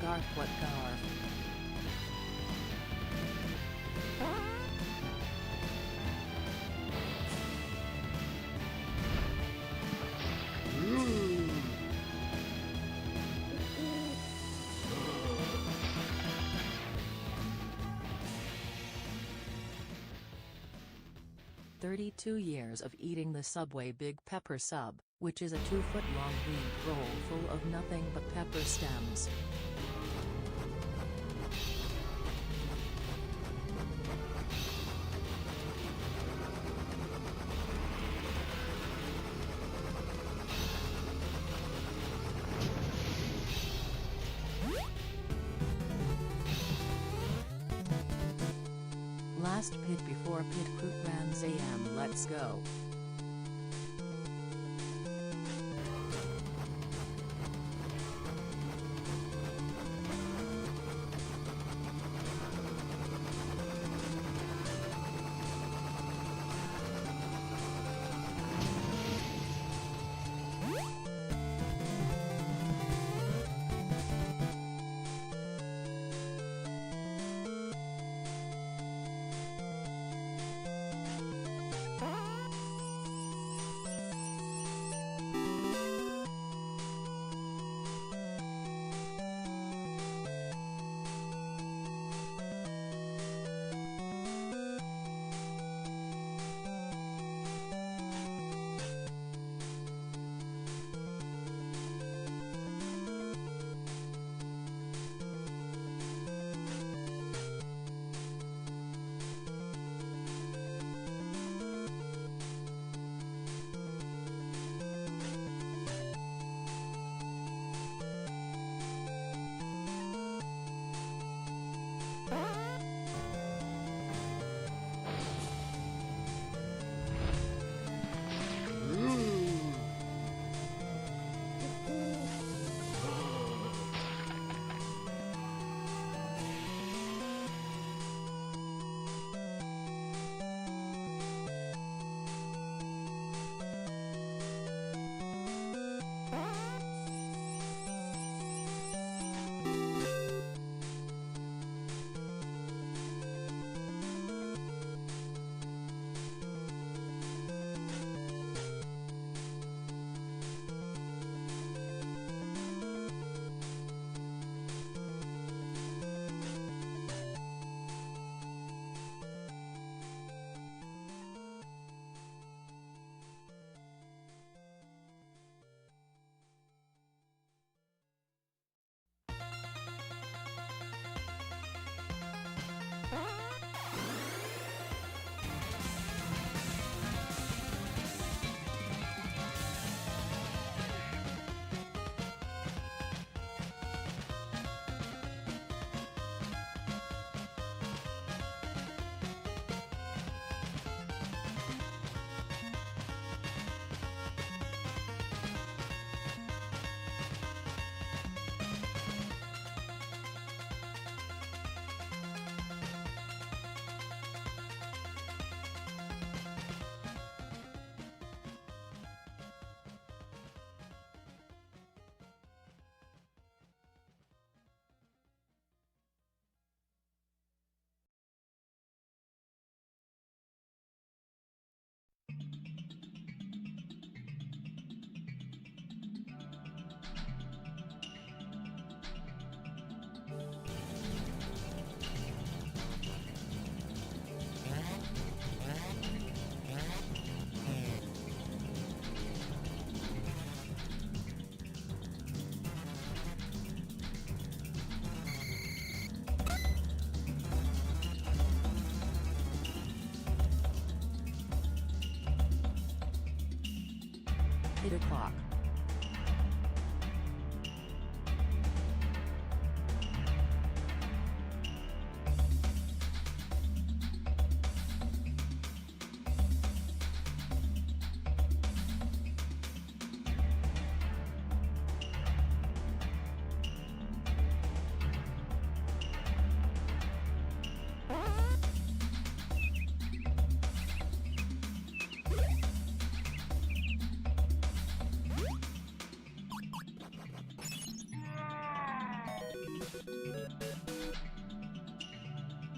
Garf, what Garf? Ooh. 32 years of eating the Subway Big Pepper Sub, which is a 2-foot-long wheat roll full of nothing but pepper stems. Last pit before pit crew Rams AM, let's go. O'clock.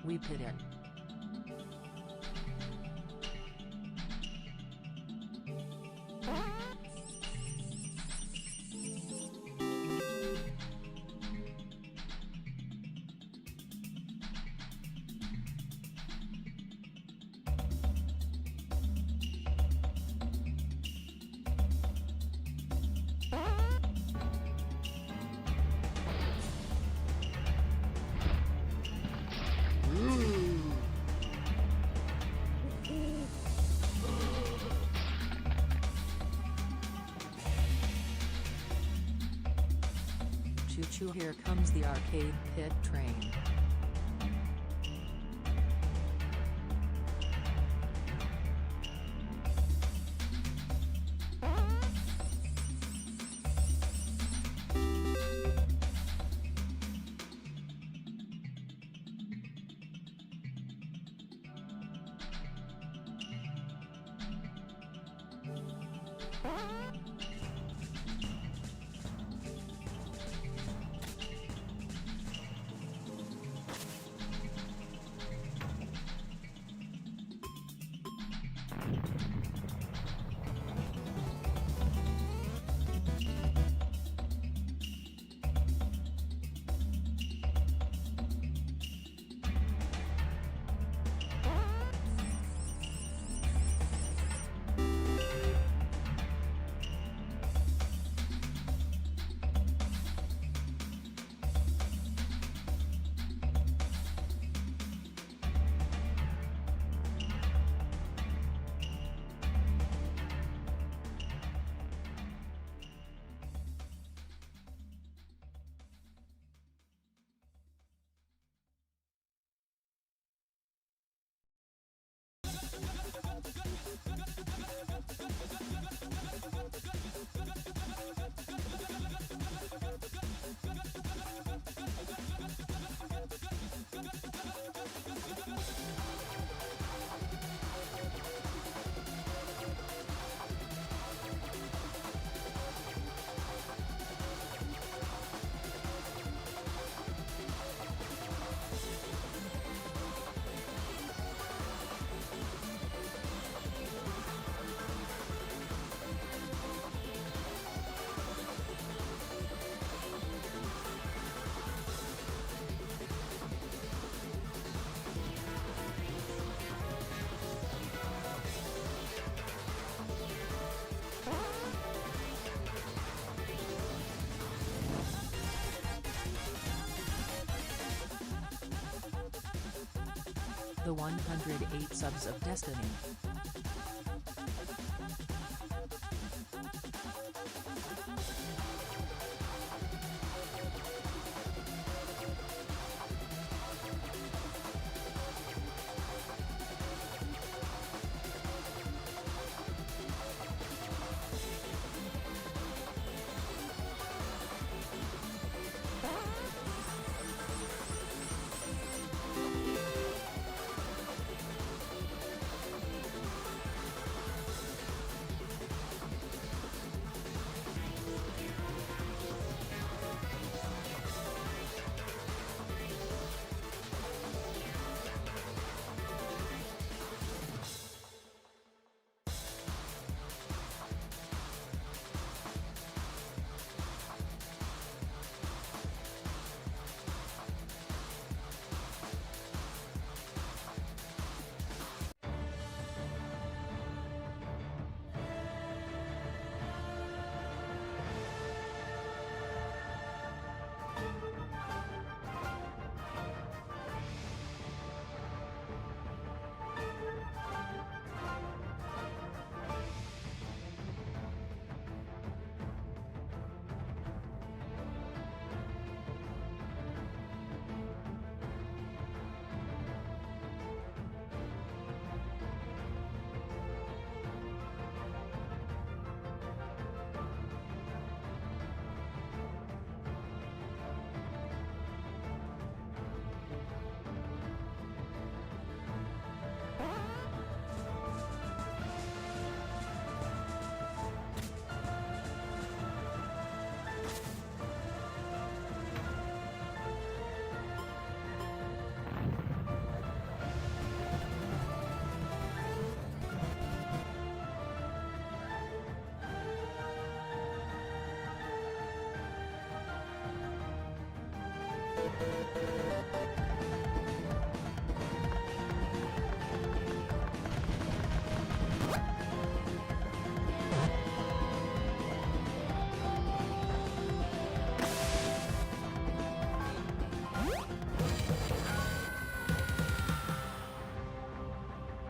We pit it. Choo-choo, here comes the arcade pit train. The 108 subs of Destiny.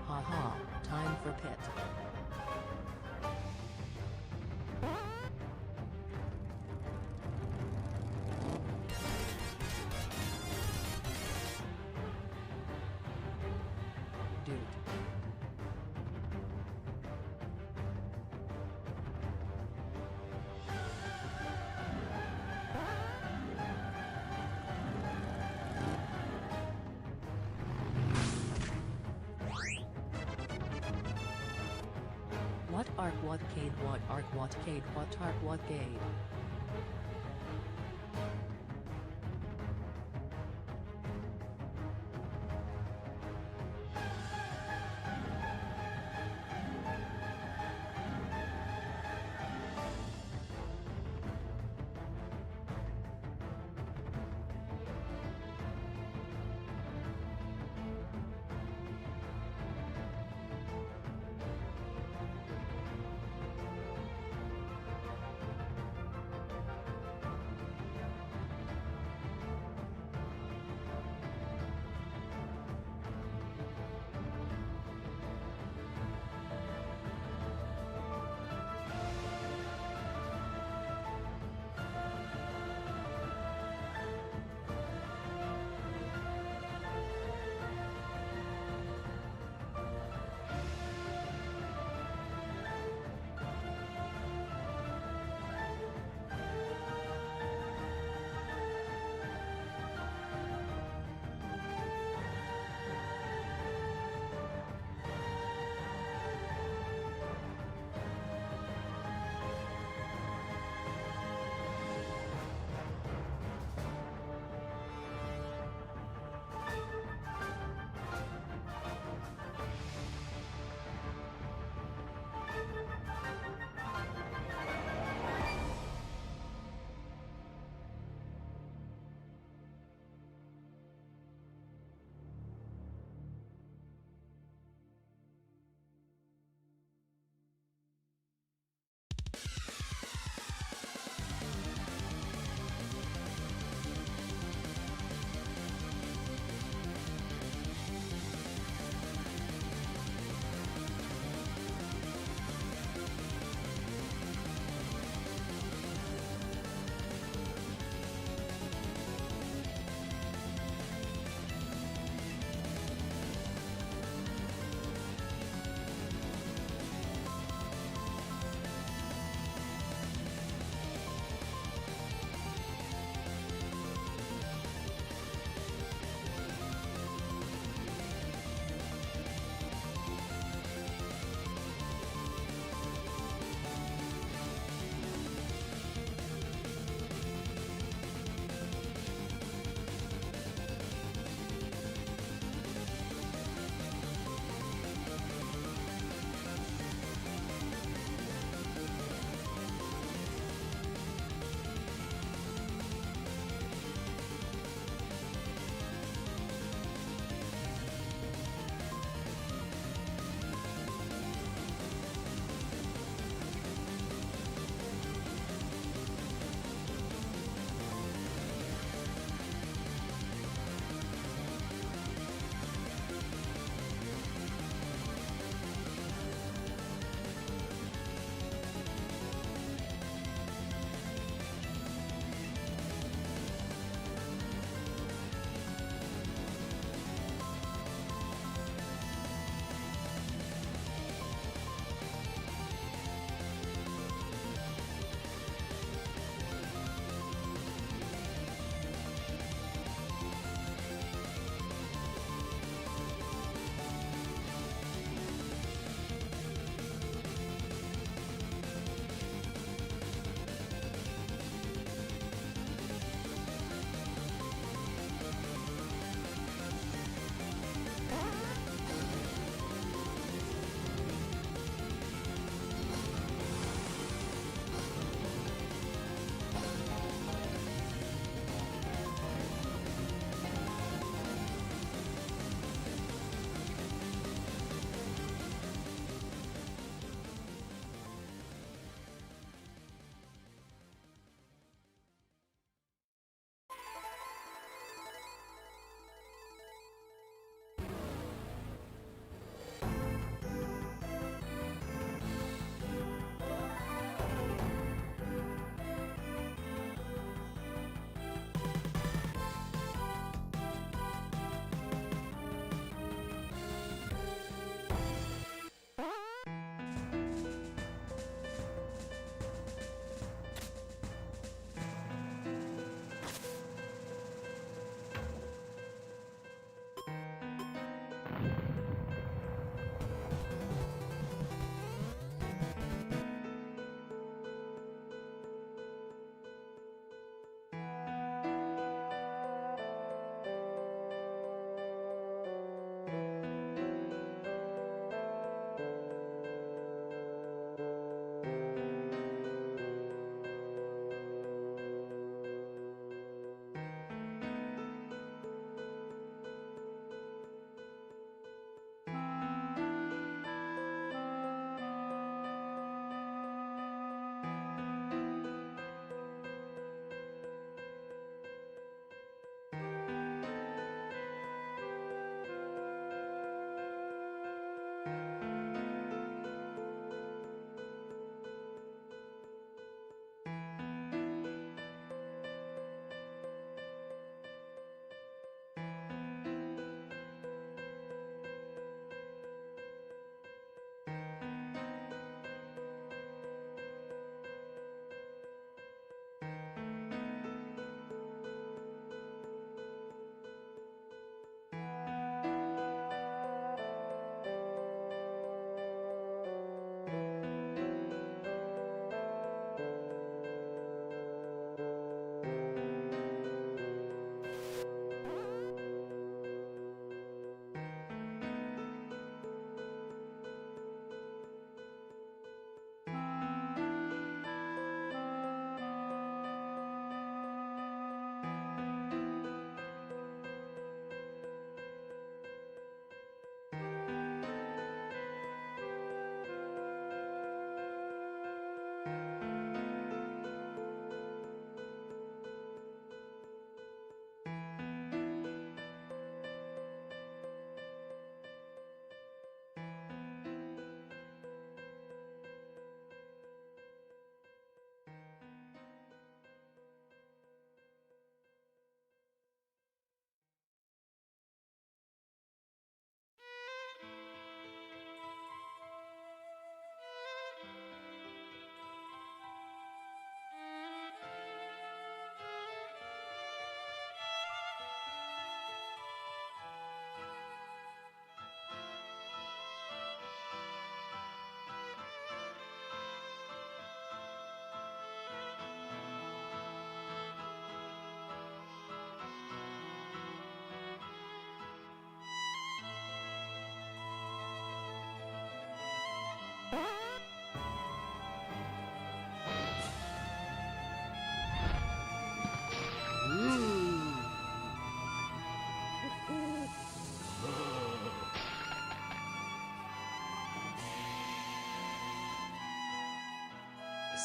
Haha, time for pit. Dude. What arc what cade what arc what cade what arc what gade.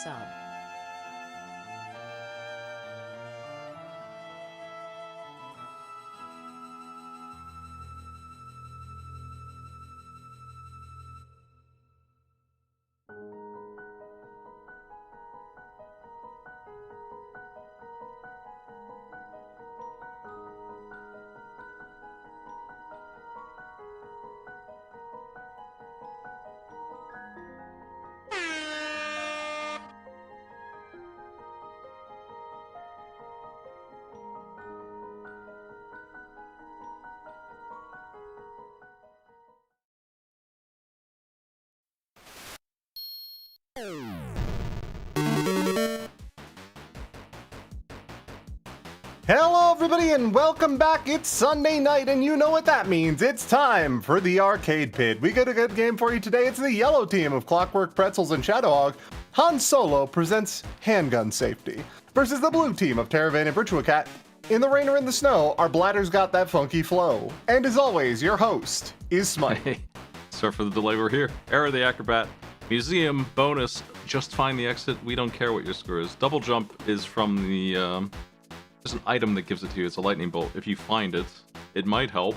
sub. Hello everybody and welcome back. It's Sunday night and you know what that means. It's time for the Arcade Pit. We got a good game for you today. It's the yellow team of Clockwork Pretzels and Shadowhog. Han Solo presents handgun safety versus the blue team of Terravan and Virtua Cat. In the rain or in the snow, our bladder's got that funky flow. And as always, your host is Smite. Hey, sorry for the delay, we're here. Era the Acrobat. Museum bonus, just find the exit. We don't care what your score is. Double jump is from the, there's an item that gives it to you. It's a lightning bolt. If you find it, it might help.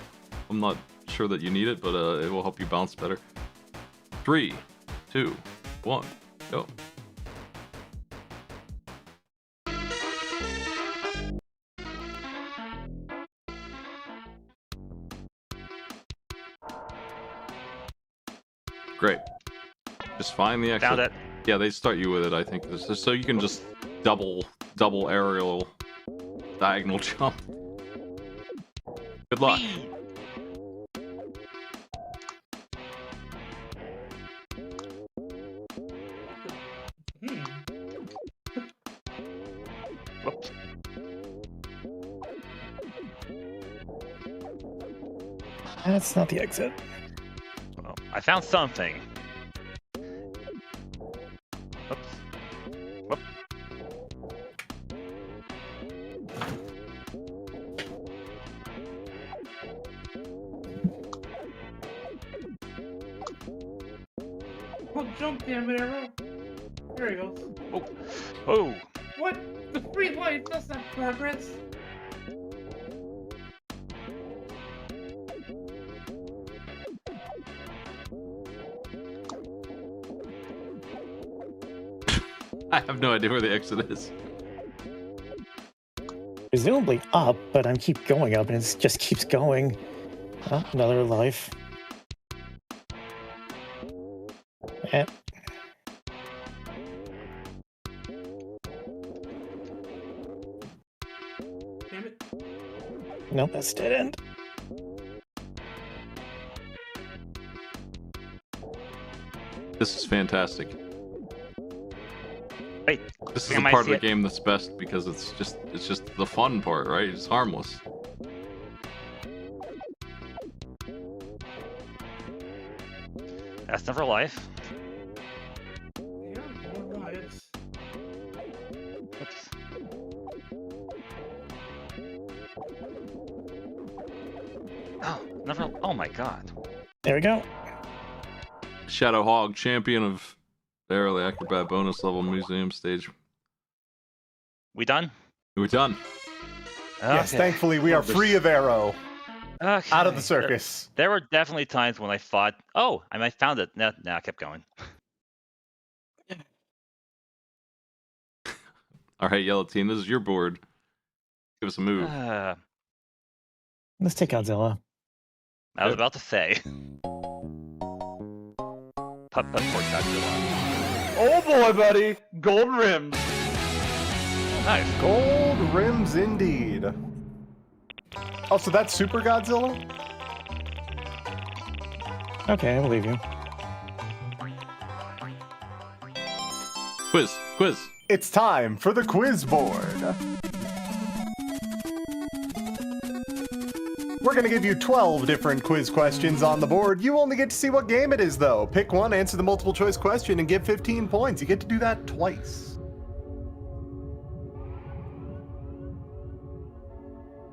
I'm not sure that you need it, but it will help you bounce better. 3, 2, 1, go. Great. Just find the exit. Found it. Yeah, they start you with it, I think. This is so you can just double aerial diagonal jump. Good luck. Whoops. That's not the exit. Well, I found something. Whoops. Whoop. Oh, jump, damn it, Arrow. There he goes. Oh. Oh. What? The free life, that's not progress. I have no idea where the exit is. Presumably up, but I keep going up and it just keeps going. Oh, another life. Eh, Damn it. nope, that's dead end. This is fantastic. Wait. This is the Am I part of see the it? game that's best because it's just the fun part, right? It's harmless. That's never life. Yeah, more lives. Whoops. Oh, never. Oh my god. There we go. Shadow Hog, champion of Barely Acrobat bonus level museum stage. We done? We're done. Yes, Okay. thankfully we are free of Arrow. Okay. Out of the circus. There were definitely times when I thought, oh, I might found it. No, I kept going. All right, yellow team, this is your board. Give us a move. Let's take Godzilla. I was Yep. about to say. Putt putt for Godzilla. Oh boy, buddy! Golden rims. Nice. Gold rims indeed. Oh, so that's Super Godzilla? Okay, I believe you. Quiz. It's time for the quiz board. We're going to give you 12 different quiz questions on the board. You only get to see what game it is, though. Pick one, answer the multiple choice question, and get 15 points. You get to do that twice.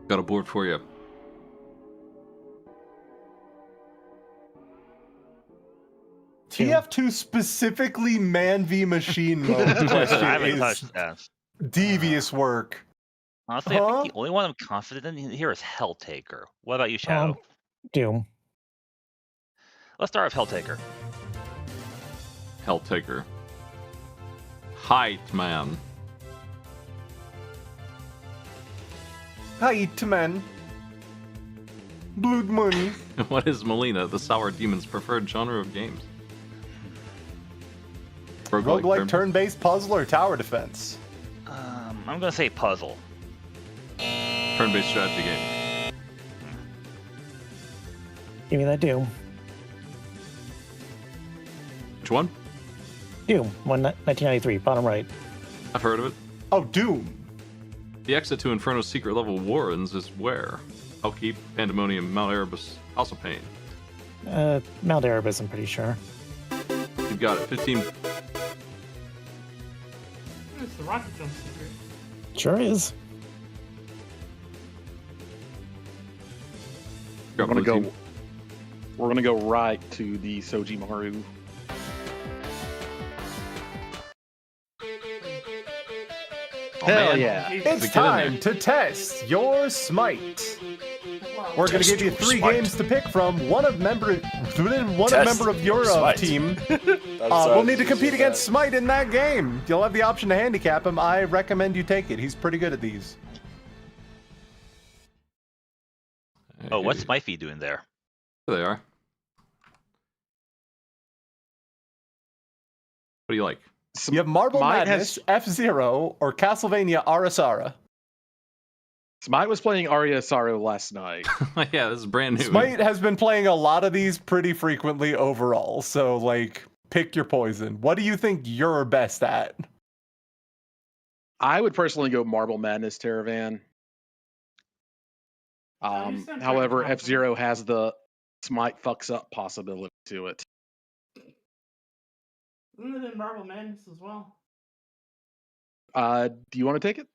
Got a board for you. Two. TF2 specifically man v machine mode I question haven't is touched that. devious work. Honestly, I Huh? think the only one I'm confident in here is Helltaker. What about you, Shadow? Doom. Let's start with Helltaker. Helltaker. Height, man. Hi, man. Blood money. What is Molina, the Sour Demon's preferred genre of games? Roguelike turn-based puzzle or tower defense? I'm gonna say puzzle. Turn-based strategy game. Give me that Doom. Which one? Doom. 1993. Bottom right. I've heard of it. Oh, Doom. The exit to Inferno's secret level Warrens is where? Hellkeep, Pandemonium, Mount Erebus, House of Pain. Mount Erebus, I'm pretty sure. You've got it. 15. It's the rocket jump secret. Sure is. Got We're gonna blue go. team. We're gonna go right to the Sojimaru. Oh, Hell man. yeah! It's Get in time there. to test your smite. Wow. We're going to Test give you your 3 smite. games to pick from. One of member of your smite. team will need to compete against Smite in that game. You'll have the option to handicap him. I recommend you take it. He's pretty good at these. Oh, what's Mifey doing there? There they are. What do you like? You have Marble Smite Madness, F-Zero, or Castlevania Arasara. Smite was playing Aria Saru last night. Yeah, this is brand new. Smite has been playing a lot of these pretty frequently overall, so, like, pick your poison. What do you think you're best at? I would personally go Marble Madness Terravan. you sound pretty However, confident. F-Zero has the Smite fucks up possibility to it. Isn't it in Marble Madness as well? Do you want to take it?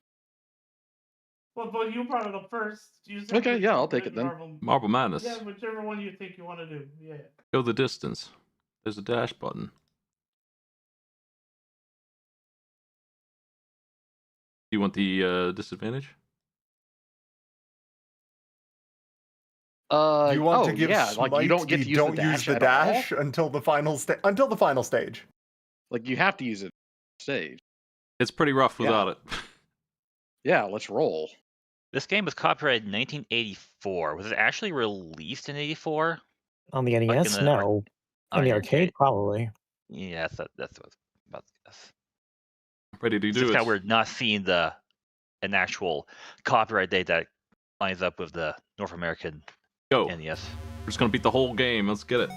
Well, but you brought it up first. You sound Okay, pretty yeah, I'll confident take it in then. Marble Madness. Yeah, whichever one you think you want to do. Yeah. Go the distance. There's a dash button. Do you want the disadvantage? Do you want to give yeah, Smite like you don't get to use don't the use dash the at all? dash until the final stage. Like you have to use it stage. It's pretty rough without it. Yeah, let's roll. This game was copyrighted in 1984. Was it actually released in 84? On the Like NES? in the No. In the arcade? Probably. Yeah, that's what I was about to guess. Ready to It's do just it. how we're not seeing an actual copyright date that lines up with the North American Go. NES. We're just gonna beat the whole game. Let's get it.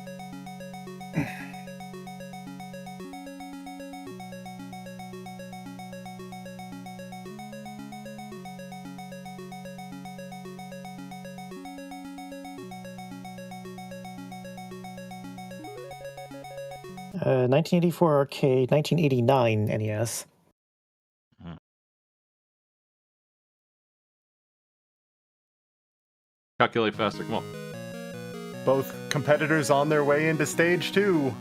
Uh, 1984 arcade, 1989 NES. Calculate faster. Come on. Both competitors on their way into stage 2.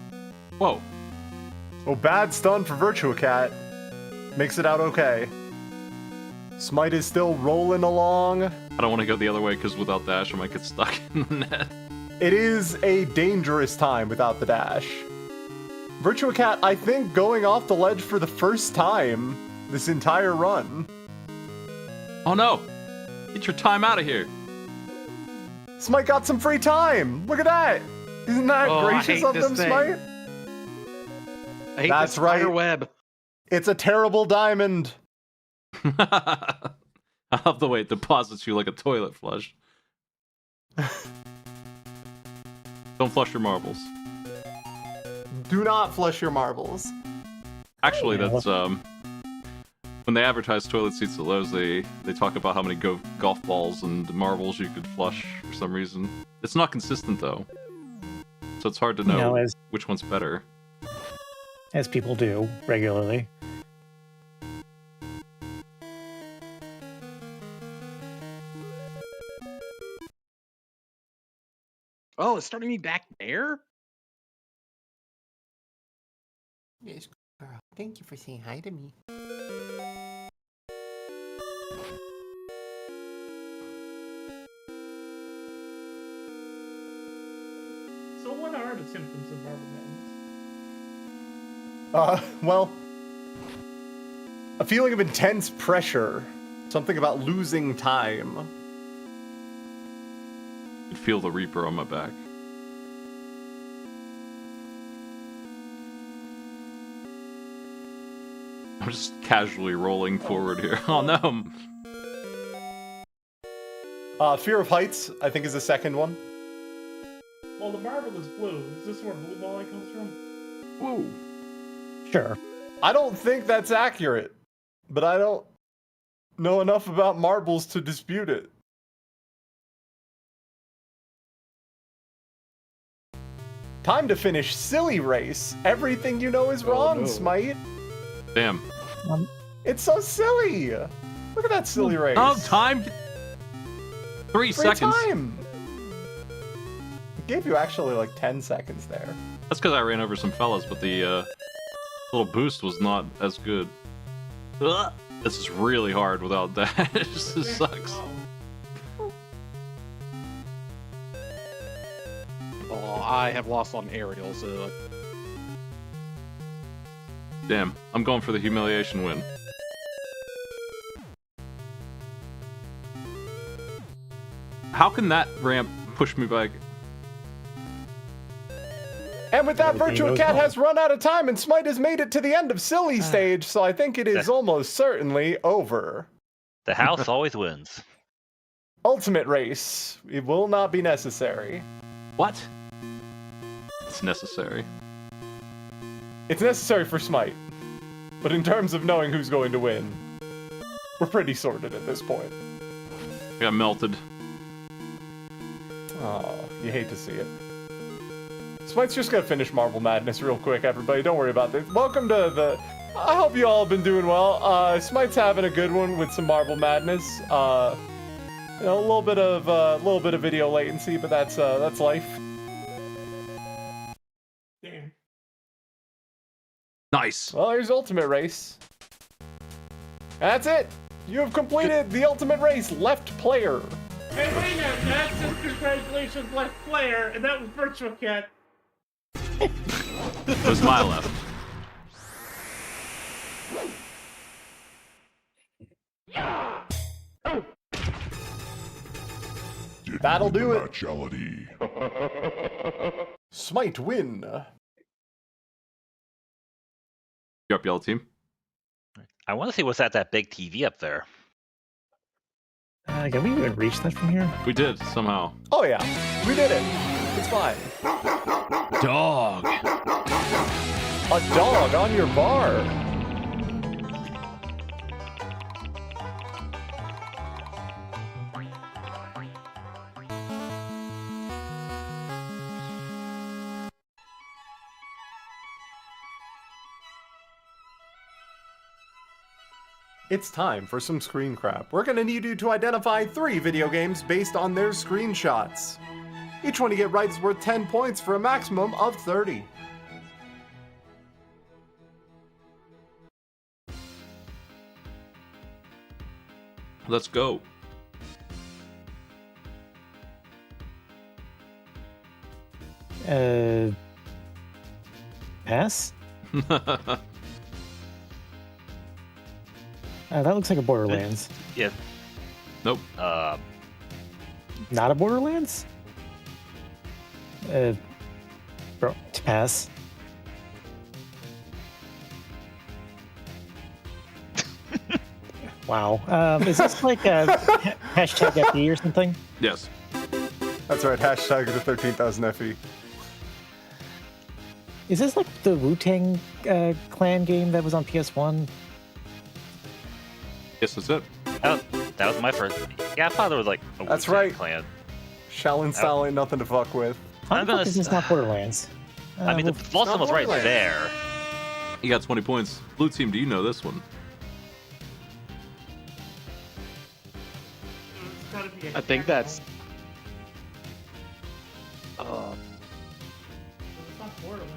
Whoa. Oh, bad stun for Virtua Cat. Makes it out okay. Smite is still rolling along. I don't want to go the other way because without dash I might get stuck in the net. It is a dangerous time without the dash. Virtua Cat, I think, going off the ledge for the first time this entire run. Oh no! Get your time out of here. Smite got some free time. Look at that. Isn't that Oh, I gracious hate of this them, thing. Smite? I hate That's this spider right. web. It's a terrible diamond. I love the way it deposits you like a toilet flush. Don't flush your marbles. Do not flush your marbles. Actually, Yeah. that's when they advertise toilet seats at Lowe's, they talk about how many golf balls and marbles you could flush for some reason. It's not consistent though, so it's hard to know, You know, which one's better. as people do regularly. Oh, it's starting me back there? Yes, girl. Thank you for saying hi to me. So what are the symptoms of Marble Madness? Well, a feeling of intense pressure. Something about losing time. I could feel the Reaper on my back. I'm just casually rolling forward here. Oh no! Fear of heights, I think, is the second one. Well, the marble is blue. Is this where blue ball comes from? Whoa! Sure. I don't think that's accurate, but I don't know enough about marbles to dispute it. Time to finish silly race. Everything you know is wrong, no. Smite. Damn. It's so silly. Look at that silly race. Oh, time! 3 Free seconds. time. It gave you actually like 10 seconds there. That's because I ran over some fellas, but the little boost was not as good. Ugh. This is really hard without that. It just sucks. Oh, I have lost on aerial, so Damn, I'm going for the humiliation win. How can that ramp push me back? And with that, Everything Virtua goes Cat wrong. has run out of time, and Smite has made it to the end of Silly stage, so I think it is almost certainly over. The house always wins. Ultimate race. It will not be necessary. What? It's necessary. It's necessary for Smite. But in terms of knowing who's going to win, we're pretty sorted at this point. I got melted. Oh, you hate to see it. Smite's just gonna finish Marble Madness real quick, everybody. Don't worry about this. Welcome to the... I hope you all have been doing well. Smite's having a good one with some Marble Madness. You know, a little bit of video latency, but that's life. Damn. Nice. Well, here's Ultimate Race. That's it. You have completed the Ultimate Race Left Player. Hey, wait a minute. That says congratulations, left player, and that was Virtua Cat. It was my left. That'll do it. Actuality. Smite win. You up, yellow team? I want to see what's at that big TV up there. Can we even reach that from here? We did, somehow. Oh yeah, we did it. It's fine. Dog. A dog on your bar. It's time for some screen crap. We're gonna need you to identify 3 video games based on their screenshots. Each one you get right is worth 10 points for a maximum of 30. Let's go. Pass? That looks like a Borderlands. Yeah. Nope. Not a Borderlands? Bro, pass. Wow. Is this like a hashtag FE or something? Yes. That's right, hashtag the 13,000 FE. Is this like the Wu-Tang Clan game that was on PS1? Yes, that's it. That was my first. Yeah, I thought there was like a That's Wu-Tang right. Clan. Shaolin style ain't nothing to fuck with. How I'm the fuck gonna is this s- not Borderlands? I mean, the Volsum was right Borderlands. there. You got 20 points. Blue team, do you know this one? It's gotta be a I think that's. It's not Borderlands.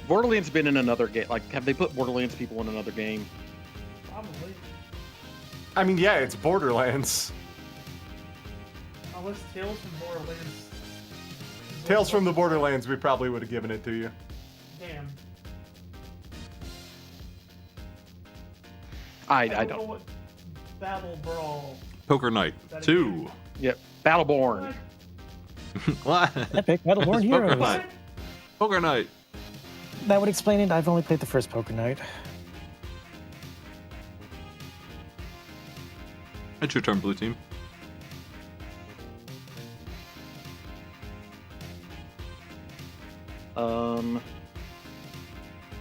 Borderlands been in another game? Like, have they put Borderlands people in another game? Probably. I mean, yeah, it's Borderlands. Unless Tales from Borderlands. Tales from the Borderlands, we probably would have given it to you. Damn. I know don't. what Battle Brawl. Poker Night That 2. Yep. Battleborn. What? Epic Battleborn It's Heroes. Poker Night. Poker Night. That would explain it. I've only played the first Poker Night. It's your turn, blue team.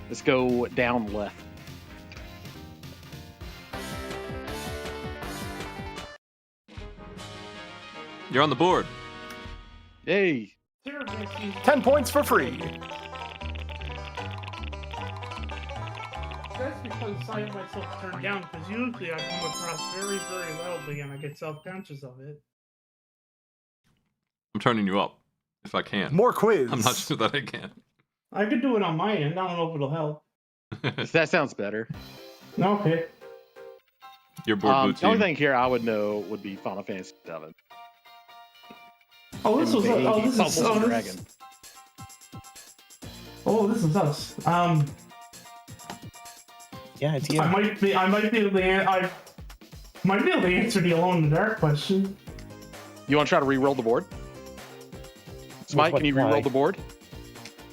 Let's go down left. You're on the board. Yay. 10 points for free. That's because I have myself turned down, because usually I come across very, very loudly and I get self-conscious of it. I'm turning you up if I can. More quiz. I'm not sure that I can. I could do it on my end. I don't know if it'll help. That sounds better. Okay. Your board, blue The only team. thing here I would know would be Final Fantasy VII. Oh, this was. Oh, this is. Oh, Dragon. This is us. Yeah, it's you. I might be able to. I might be able to answer the Alone in the Dark question. You want to try to re-roll the board? Smite, what can you re-roll fly? the board?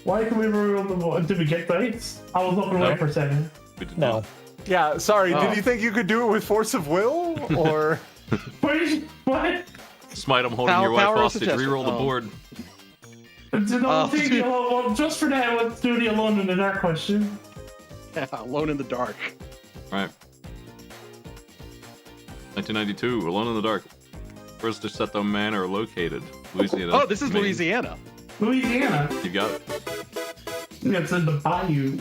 Why can we reveal the vote? Did we get dice? I was looking away No. for a second. We did No. not. Yeah, sorry, Oh. did you think you could do it with force of will? Or. Wait, what? Smite, I'm holding Power- your wife power hostage. suggestion. Reroll the Oh. board. Well, just for that, let's do the Alone in the Dark question. Alone in the Dark. All right. 1992, Alone in the Dark. Where's the Seto Manor located? Louisiana. Oh, this is Maine. Louisiana. Louisiana. You got it. It's in the Bayou.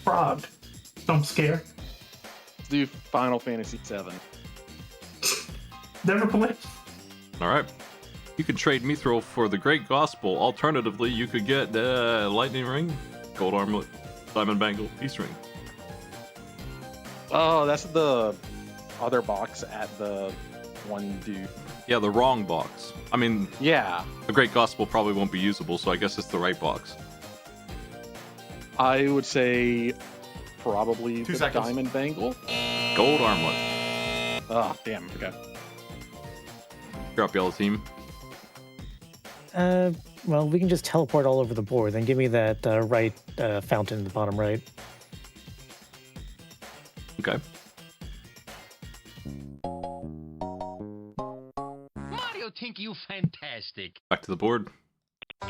Frog. I'm scared. Let's do Final Fantasy VII. Never played. All right. You could trade Mithril for the Great Gospel. Alternatively, you could get Lightning Ring, Gold Armlet, Diamond Bangle, Peace Ring. Oh, that's the other box at the one dude. Yeah, the wrong box. I mean, Yeah, the Great Gospel probably won't be usable, so I guess it's the right box. I would say probably 2 the seconds. Diamond Bangle. Gold Armlet. Oh, damn. Okay. Drop yellow team. Well, we can just teleport all over the board. Then give me that right fountain in the bottom right. Okay. Mario think you fantastic. Back to the board.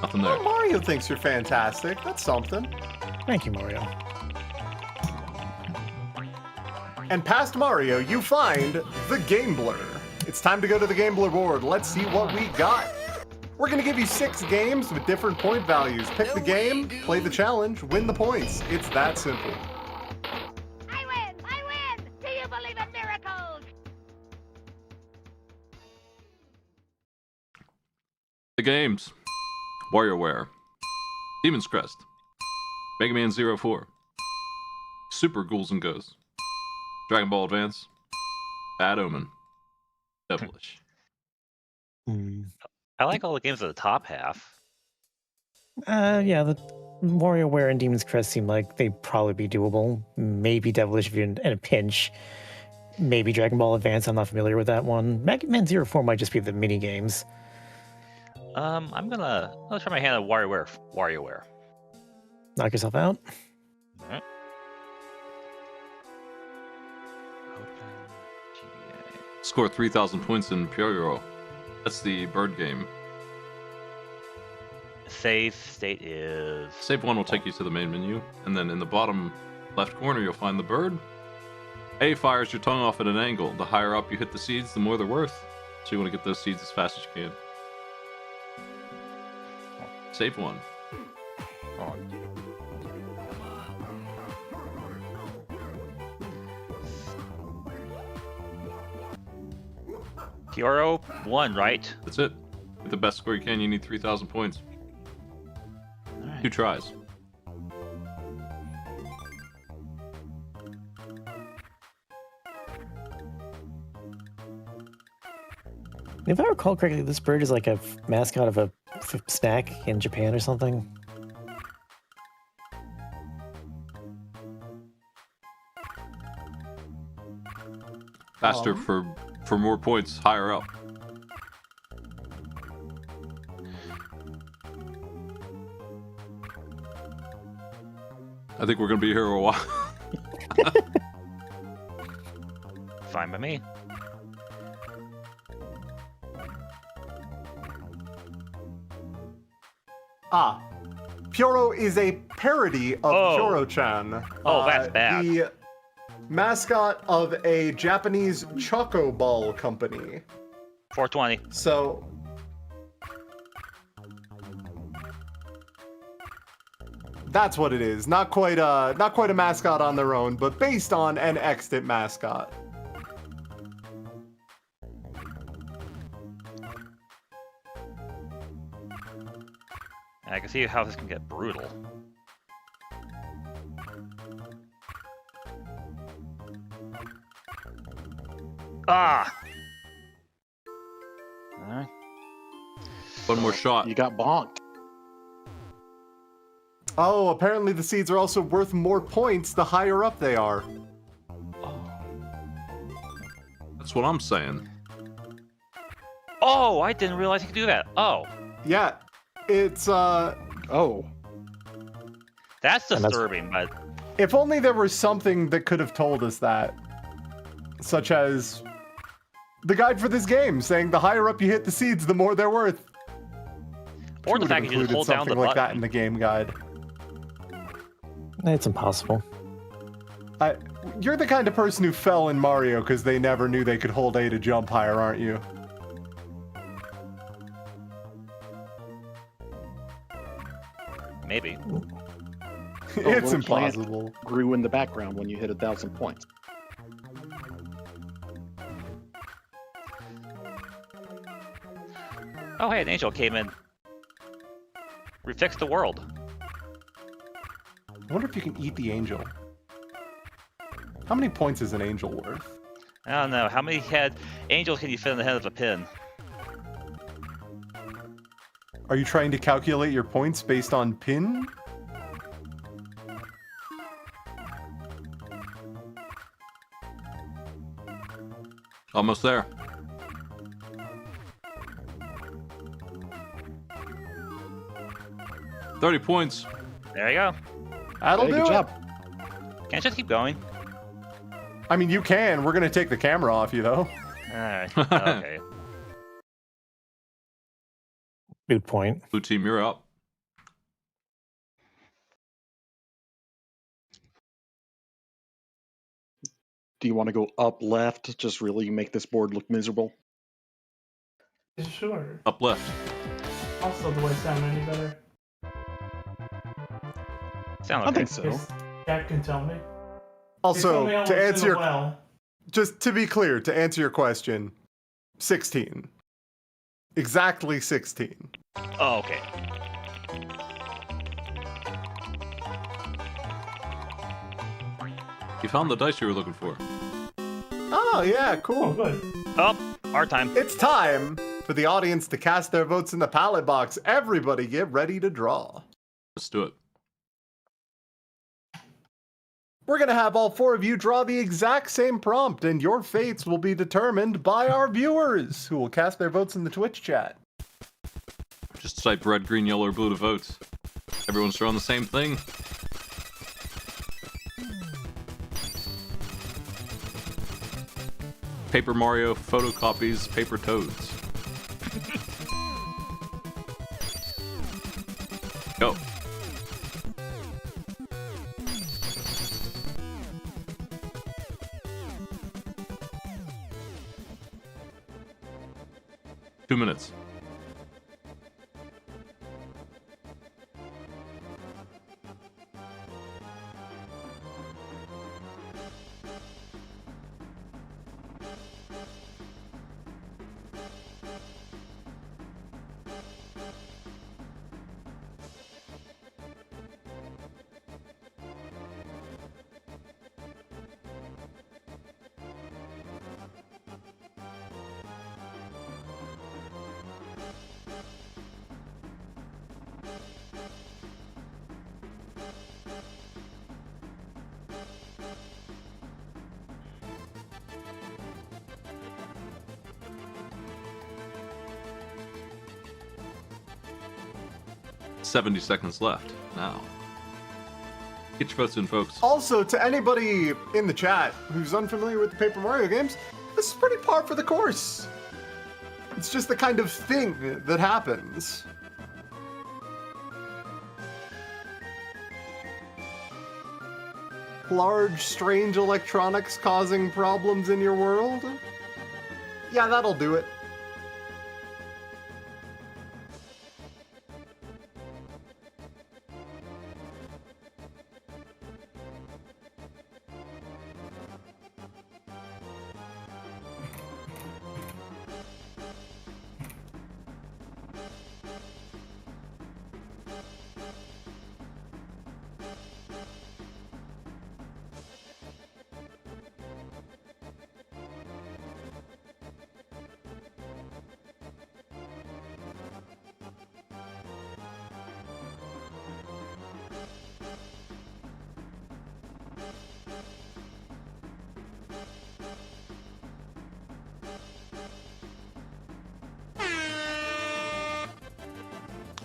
Nothing there. Oh, Mario thinks you're fantastic. That's something. Thank you, Mario. And past Mario, you find the Gambler. It's time to go to the Gambler board. Let's see what we got. We're going to give you 6 games with different point values. Pick the game, play the challenge, win the points. It's that simple. I win! I win! Do you believe in miracles? The games. WarioWare. Demon's Crest. Mega Man 04. Super Ghouls and Ghosts. Dragon Ball Advance. Bad Omen. Devilish. I like all the games at the top half. Yeah, the WarioWare and Demon's Crest seem like they'd probably be doable. Maybe Devilish if you're in a pinch. Maybe Dragon Ball Advance. I'm not familiar with that one. Mega Man 04 might just be the mini games. I'll try my hand at WarioWare. Knock yourself out. Alright. Open GBA. Score 3,000 points in Pyoro. That's the bird game. Save state is Save 1 will take you to the main menu, and then in the bottom left corner you'll find the bird. A fires your tongue off at an angle. The higher up you hit the seeds, the more they're worth. So you want to get those seeds as fast as you can. Save 1. oh, Pyoro 1, right? That's it. With the best score you can, you need 3,000 points. Alright. 2 tries. If I recall correctly, this bird is like a mascot of a snack in Japan or something. Oh. Faster for more points, higher up. I think we're gonna be here a while. Fine by me. Pyoro is a parody of Pyoro-chan. Oh, that's bad. The mascot of a Japanese Choco Ball company. 420. So... that's what it is. Not quite a mascot on their own, but based on an extant mascot. I can see how this can get brutal. Ah! Alright. One more shot. You got bonked. Oh, apparently the seeds are also worth more points the higher up they are. That's what I'm saying. Oh, I didn't realize you could do that. Oh. Yeah, it's Oh. That's disturbing, but... if only there was something that could have told us that. Such as the guide for this game saying the higher up you hit the seeds, the more they're worth. Or the fact that you just hold down the something like that button. in the game guide. It's impossible. You're the kind of person who fell in Mario because they never knew they could hold A to jump higher, aren't you? Maybe. It's little plant impossible. Grew in the background when you hit 1,000 points. Oh, hey, an angel came in. We fixed the world. I wonder if you can eat the angel. How many points is an angel worth? I don't know. How many angels can you fit in the head of a pin? Are you trying to calculate your points based on pin? Almost there. $30 points. There you go. That'll Hey, do good it. job. Can't just keep going. I mean, you can. We're gonna take the camera off you, though. Alright. Okay. Good point. Blue team, you're up. Do you want to go up left? Just really make this board look miserable? Sure. Up left. Also, do I sound any better? Sound I okay. think so. Guess Jack can tell me. Also, He told me I to was answer in your a well. just to be clear, to answer your question, 16. Exactly 16. Oh, okay. You found the dice you were looking for. Oh, yeah, Oh, cool. good. Oh, our time. It's time for the audience to cast their votes in the ballot box. Everybody get ready to draw. Let's do it. We're going to have all four of you draw the exact same prompt, and your fates will be determined by our viewers, who will cast their votes in the Twitch chat. Just type red, green, yellow, or blue to vote. Everyone's drawing the same thing. Paper Mario photocopies paper toads. Go. Two minutes. 70 seconds left now. Get your votes in, folks. Also, to anybody in the chat who's unfamiliar with the Paper Mario games, this is pretty par for the course. It's just the kind of thing that happens. Large, strange electronics causing problems in your world? Yeah, that'll do it.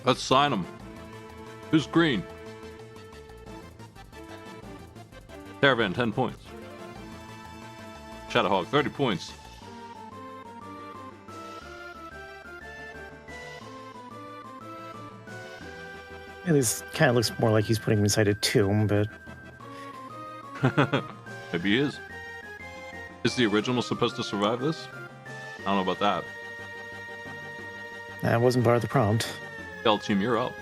Let's sign them. Who's green? Caravan, 10 points. Shadowhog, 30 points. Yeah, this kind of looks more like he's putting him inside a tomb, but Maybe he is. Is the original supposed to survive this? I don't know about that. that wasn't part of the prompt. Yellow team, you're up.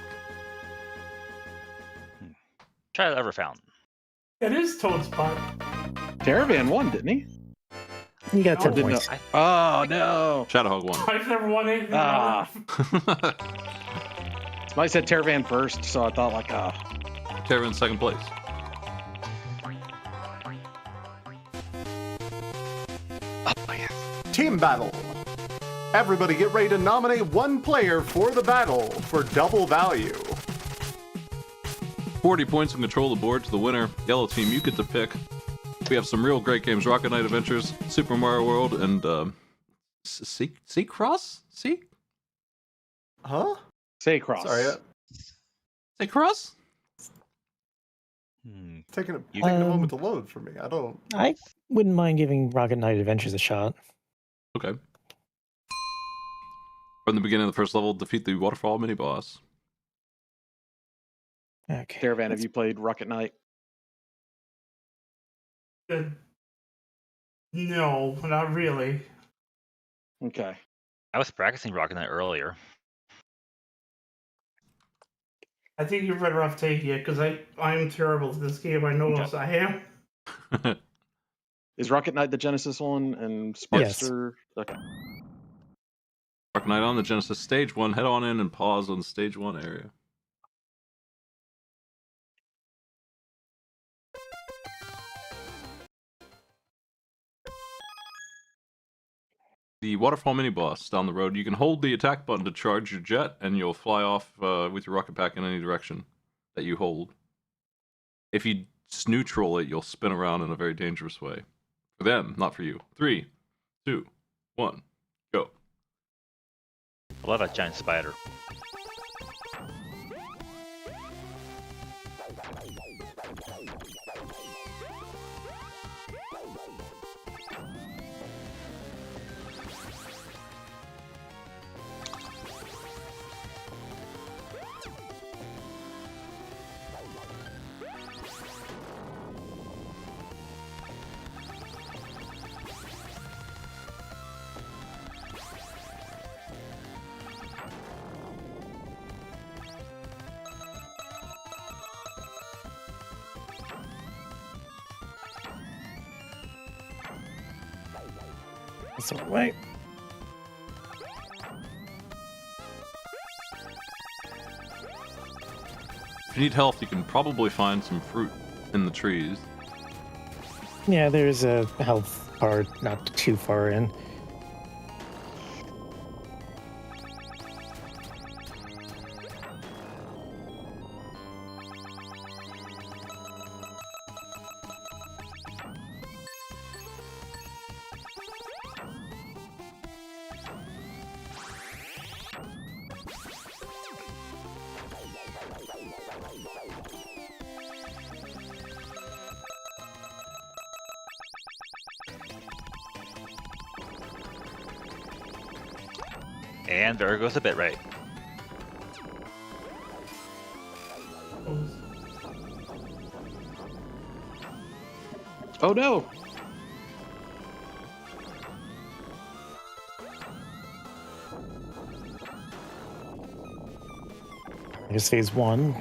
Try the ever found. It is Toad's spot. Caravan won, didn't he? You got 10 didn't points. know. Oh, no. Shadowhog won. I've never won anything. in Ah. my life. Somebody said Caravan first, so I thought like, Caravan, second place. Team battle. Everybody get ready to nominate one player for the battle for double value. 40 points and control the board to the winner. Yellow team, you get to pick. We have some real great games. Rocket Knight Adventures, Super Mario World, and Seacross? Sea? Huh? say cross. Sorry, Seacross? it's taking a moment to load for me. I wouldn't mind giving Rocket Knight Adventures a shot. Okay. From the beginning of the first level, defeat the waterfall mini boss. Okay. Caravan, have you played Rocket Knight? No, not really. Okay. I was practicing Rocket Knight earlier. I think you're better off taking it because I'm terrible at this game. I know Okay. as I am. Is Rocket Knight the Genesis one and Sparkster? Okay. Rocket Knight on the Genesis stage 1. Head on in and pause on the stage 1 area. The waterfall mini boss down the road. You can hold the attack button to charge your jet, and you'll fly off with your rocket pack in any direction that you hold. If you neutral it, you'll spin around in a very dangerous way. For them, not for you. 3, 2, 1, go. I love that giant spider. That's the wrong way. If you need health, you can probably find some fruit in the trees. Yeah, there's a health part not too far in. And there goes the bit rate. Oh no! Here's phase 1.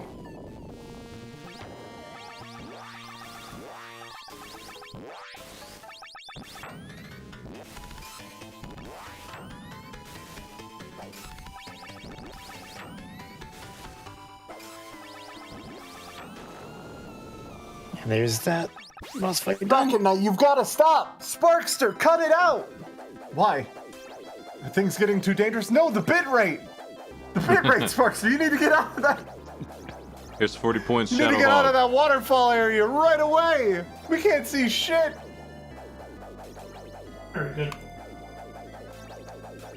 And there's that boss fight done. Rocket Knight, you've got to stop! Sparkster, cut it out! Why? Are things getting too dangerous? No, the bit rate! The bit rate, Sparkster, you need to get out of that! Here's 40 points, You need to Shadow get out of Hog. that waterfall area right away! We can't see shit! Very good.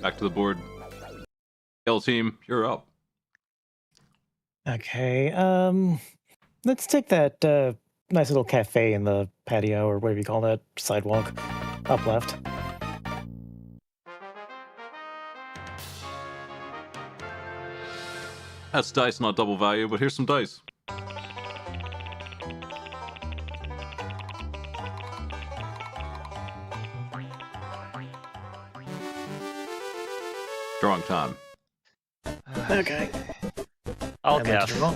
Back to the board. Yellow team, you're up. Okay, let's take that nice little cafe in the patio, or whatever you call that, sidewalk, up left. That's dice, not double value, but here's some dice. Drawing time. Okay. I'll And then guess. draw.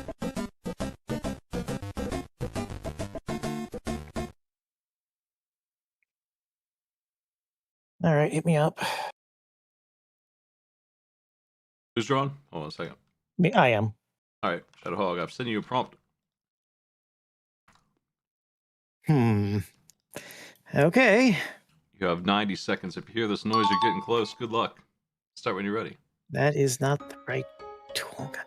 All right, hit me up. Who's drawn? Hold on a second. Me, I am. All right, Shadow Hog, I've sent you a prompt. Okay. You have 90 seconds. If you hear this noise, you're getting close. Good luck. Start when you're ready. That is not the right tool. God.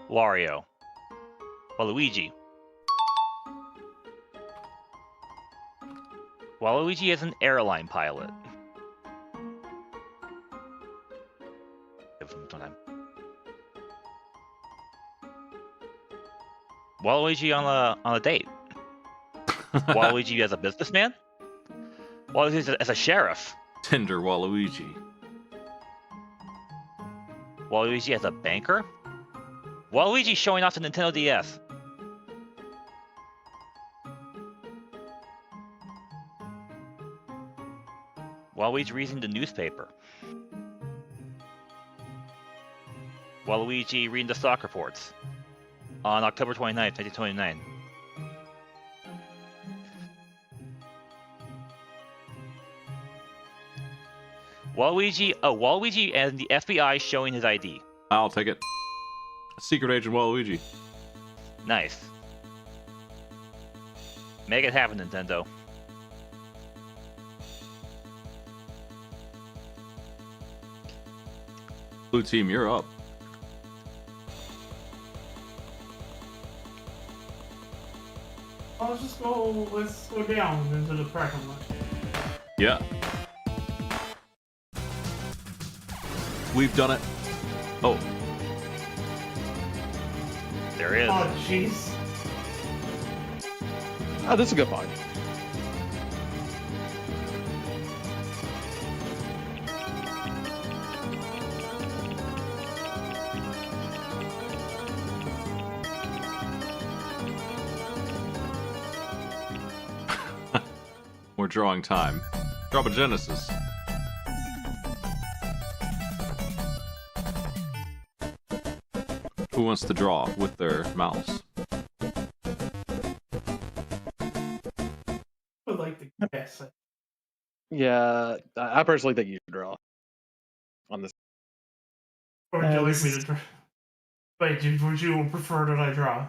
Wario. Waluigi. Waluigi is an airline pilot. Give him some time. Waluigi on a date. Waluigi as a businessman. Waluigi as a sheriff. Tender Waluigi. Waluigi as a banker. Waluigi showing off the Nintendo DS. Waluigi reading the newspaper. Waluigi reading the stock reports. On October 29th, 1929. Waluigi and the FBI showing his ID. I'll take it. Secret Agent Waluigi. Nice. Make it happen, Nintendo. Blue team, you're up. Let's go down into the parking lot. Yeah. We've done it. Oh, There is. Oh, jeez. Oh, this is a good find. we're drawing time. Drop a Genesis. Who wants to draw with their mouse? I would like to guess it. Yeah, I personally think you should draw on this. Or would you like me to draw? Wait, would you prefer that I draw?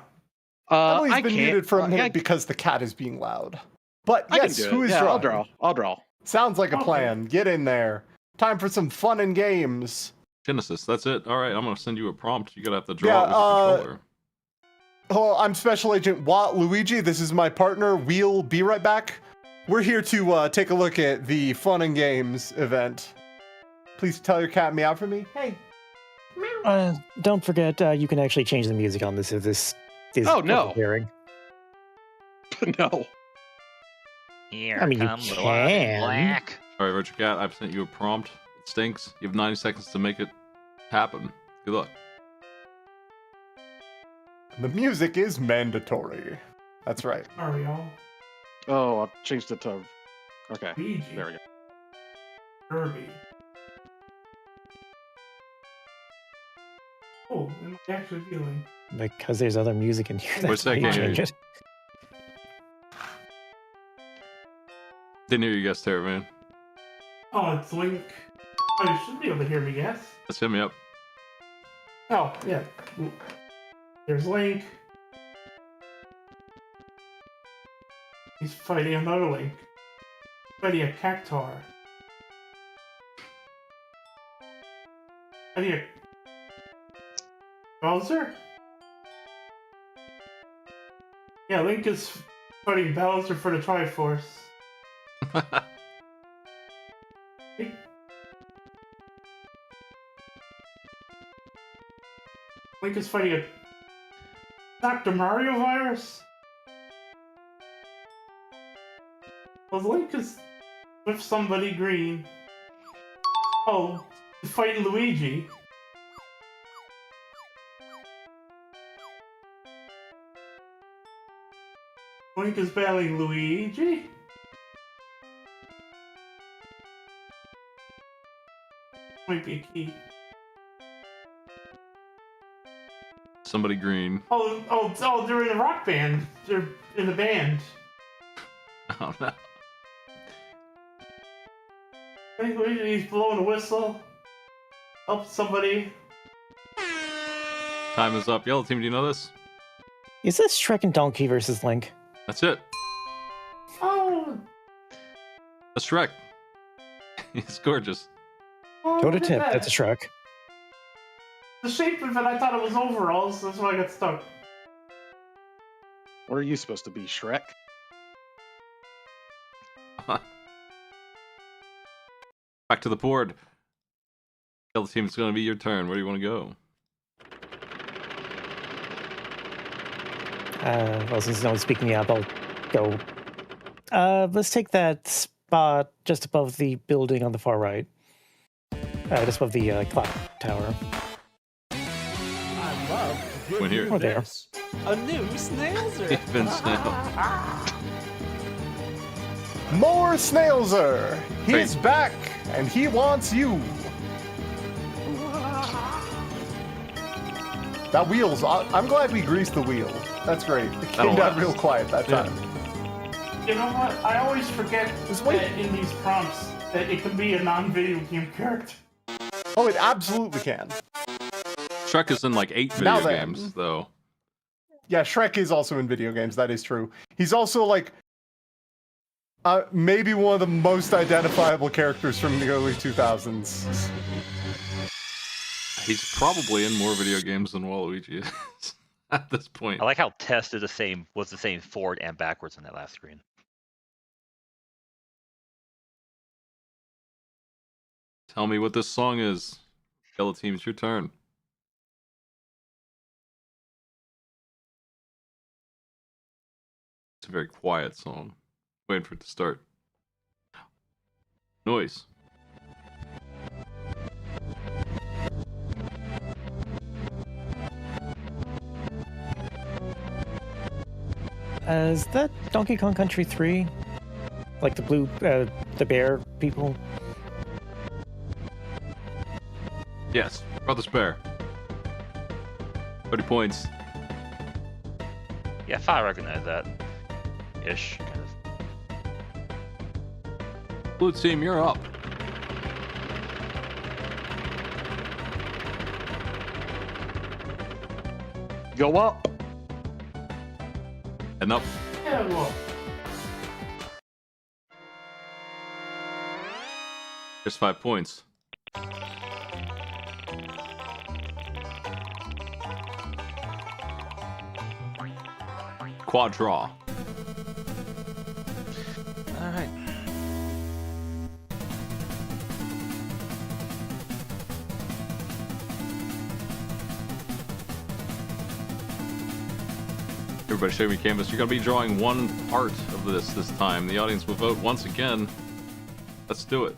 Emily's I been can't. muted for a minute I because the cat is being loud. But can yes, do it. who is Yeah, drawing? I'll draw. Sounds like a Okay. plan. Get in there. Time for some fun and games. Genesis, that's it. All right, I'm gonna send you a prompt. You're gonna have to draw Yeah, it with the controller. Hello, I'm Special Agent Luigi. This is my partner. We'll be right back. We're here to take a look at the fun and games event. Please tell your cat meow for me. Hey. Meow. Don't forget, you can actually change the music on this if this is Oh, no. overbearing. No. Here I mean, you come the can. black. All right, Richard Cat, I've sent you a prompt. It stinks. You have 90 seconds to make it happen. Good luck. The music is mandatory. That's right. Mario. Oh, I've changed it to. Okay. Luigi. There we go. Kirby. Oh, and actually feeling. Because there's other music in here. What's That's why that you game? change it. Didn't hear you guess, Terravan. Oh, it's Link. Oh, you should be able to hear me, yes? Let's hit me up. Oh, yeah. There's Link. He's fighting another Link. Fighting a Cactar. Fighting a Bowser? Yeah, Link is fighting Bowser for the Triforce. Link is fighting a Dr. Mario virus? Well, Link is with somebody green. Oh, he's fighting Luigi. Link is battling Luigi? Might be a key. Somebody green. Oh, they're in a rock band. They're in a band. Oh no. I think Luigi's blowing a whistle. Help somebody. Time is up. Yellow team, do you know this? Is this Shrek and Donkey versus Link? That's it. Oh, That's Shrek. He's gorgeous. oh Toe to look at tip, that. that's a Shrek. The shape of it, I thought it was overalls. That's why I got stuck. What are you supposed to be, Shrek? Back to the board. Yellow team, it's going to be your turn. Where do you want to go? Well, since no one's speaking up, I'll go. Let's take that spot just above the building on the far right. Just above the clock tower. I love to give Went here. you Oh, there. this. A new snailser. Even Snail. More Snailser! He's Wait. back, and he wants you! That wheel's... I'm glad we greased the wheel. That's great. It That'll came down last. real quiet that Yeah. You know what? I always forget Just wait. that in these prompts that it can be a non-video game character. Oh, it absolutely can. Shrek is in like 8 Now video then. games, though. Yeah, Shrek is also in video games, that is true. He's also, like... maybe one of the most identifiable characters from the early 2000s. He's probably in more video games than Waluigi is at this point. I like how Test is was the same forward and backwards on that last screen. Tell me what this song is. Yellow team, it's your turn. It's a very quiet song. Waiting for it to start. Noise. Is that Donkey Kong Country 3? Like the blue, the bear people? Yes, Brothers Bear. 30 points. Yeah, I recognize that. Ish. Kind of. Blue team, you're up. Go up. And up. Yeah, well, There's 5 points. Quad draw. All right. Everybody show me canvas. You're going to be drawing one part of this time. The audience will vote once again. Let's do it.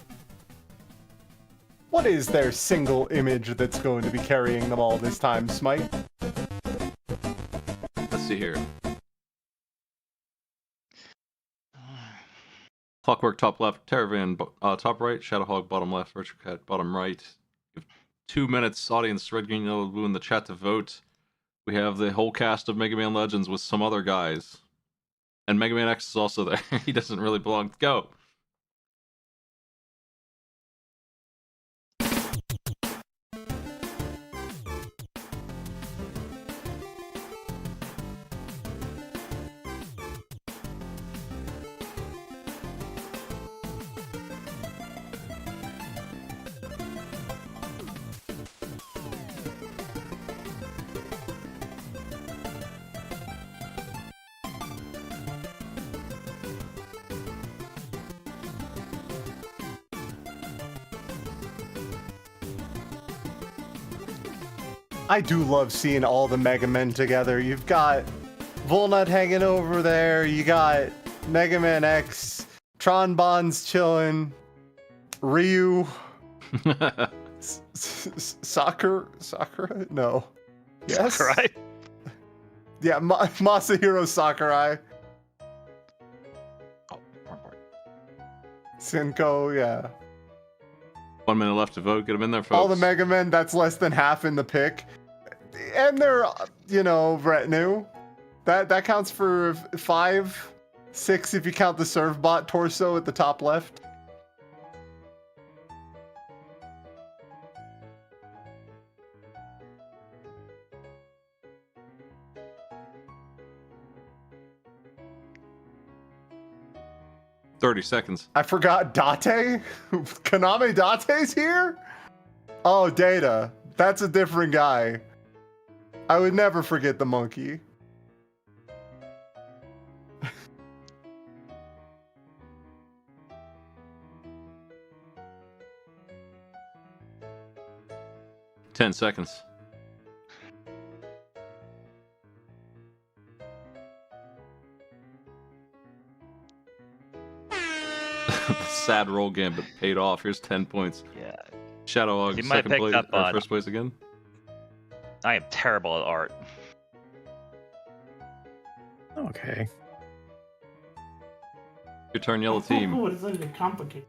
What is their single image that's going to be carrying them all this time, Smite? Let's see here. Clockwork top left, Terravan top right, Shadowhog bottom left, Virtual Cat bottom right. You have 2 minutes, audience, red, green, yellow, blue in the chat to vote. We have the whole cast of Mega Man Legends with some other guys. And Mega Man X is also there. He doesn't really belong. Go! I do love seeing all the Mega Men together. You've got Volnut hanging over there. You got Mega Man X. Tron Bonds chilling. Ryu. Sakura? No. Yes? Sakurai? Yeah, Masahiro Sakurai. Oh, wrong part. Senko, yeah. 1 minute left to vote. Get them in there, folks. All the Mega Men, that's less than half in the pick. And their, retinue. That counts for 5, 6 if you count the Servbot torso at the top left. $30 seconds. I forgot Date? Kaname Date's here? Oh, Data. That's a different guy. I would never forget the monkey. $10 seconds. Sad roll gambit paid off. Here's 10 points. Yeah. Shadowhog, You might second pick place, up or on- first place again. I am terrible at art. Okay. Your turn, yellow team. Oh, it's really complicated.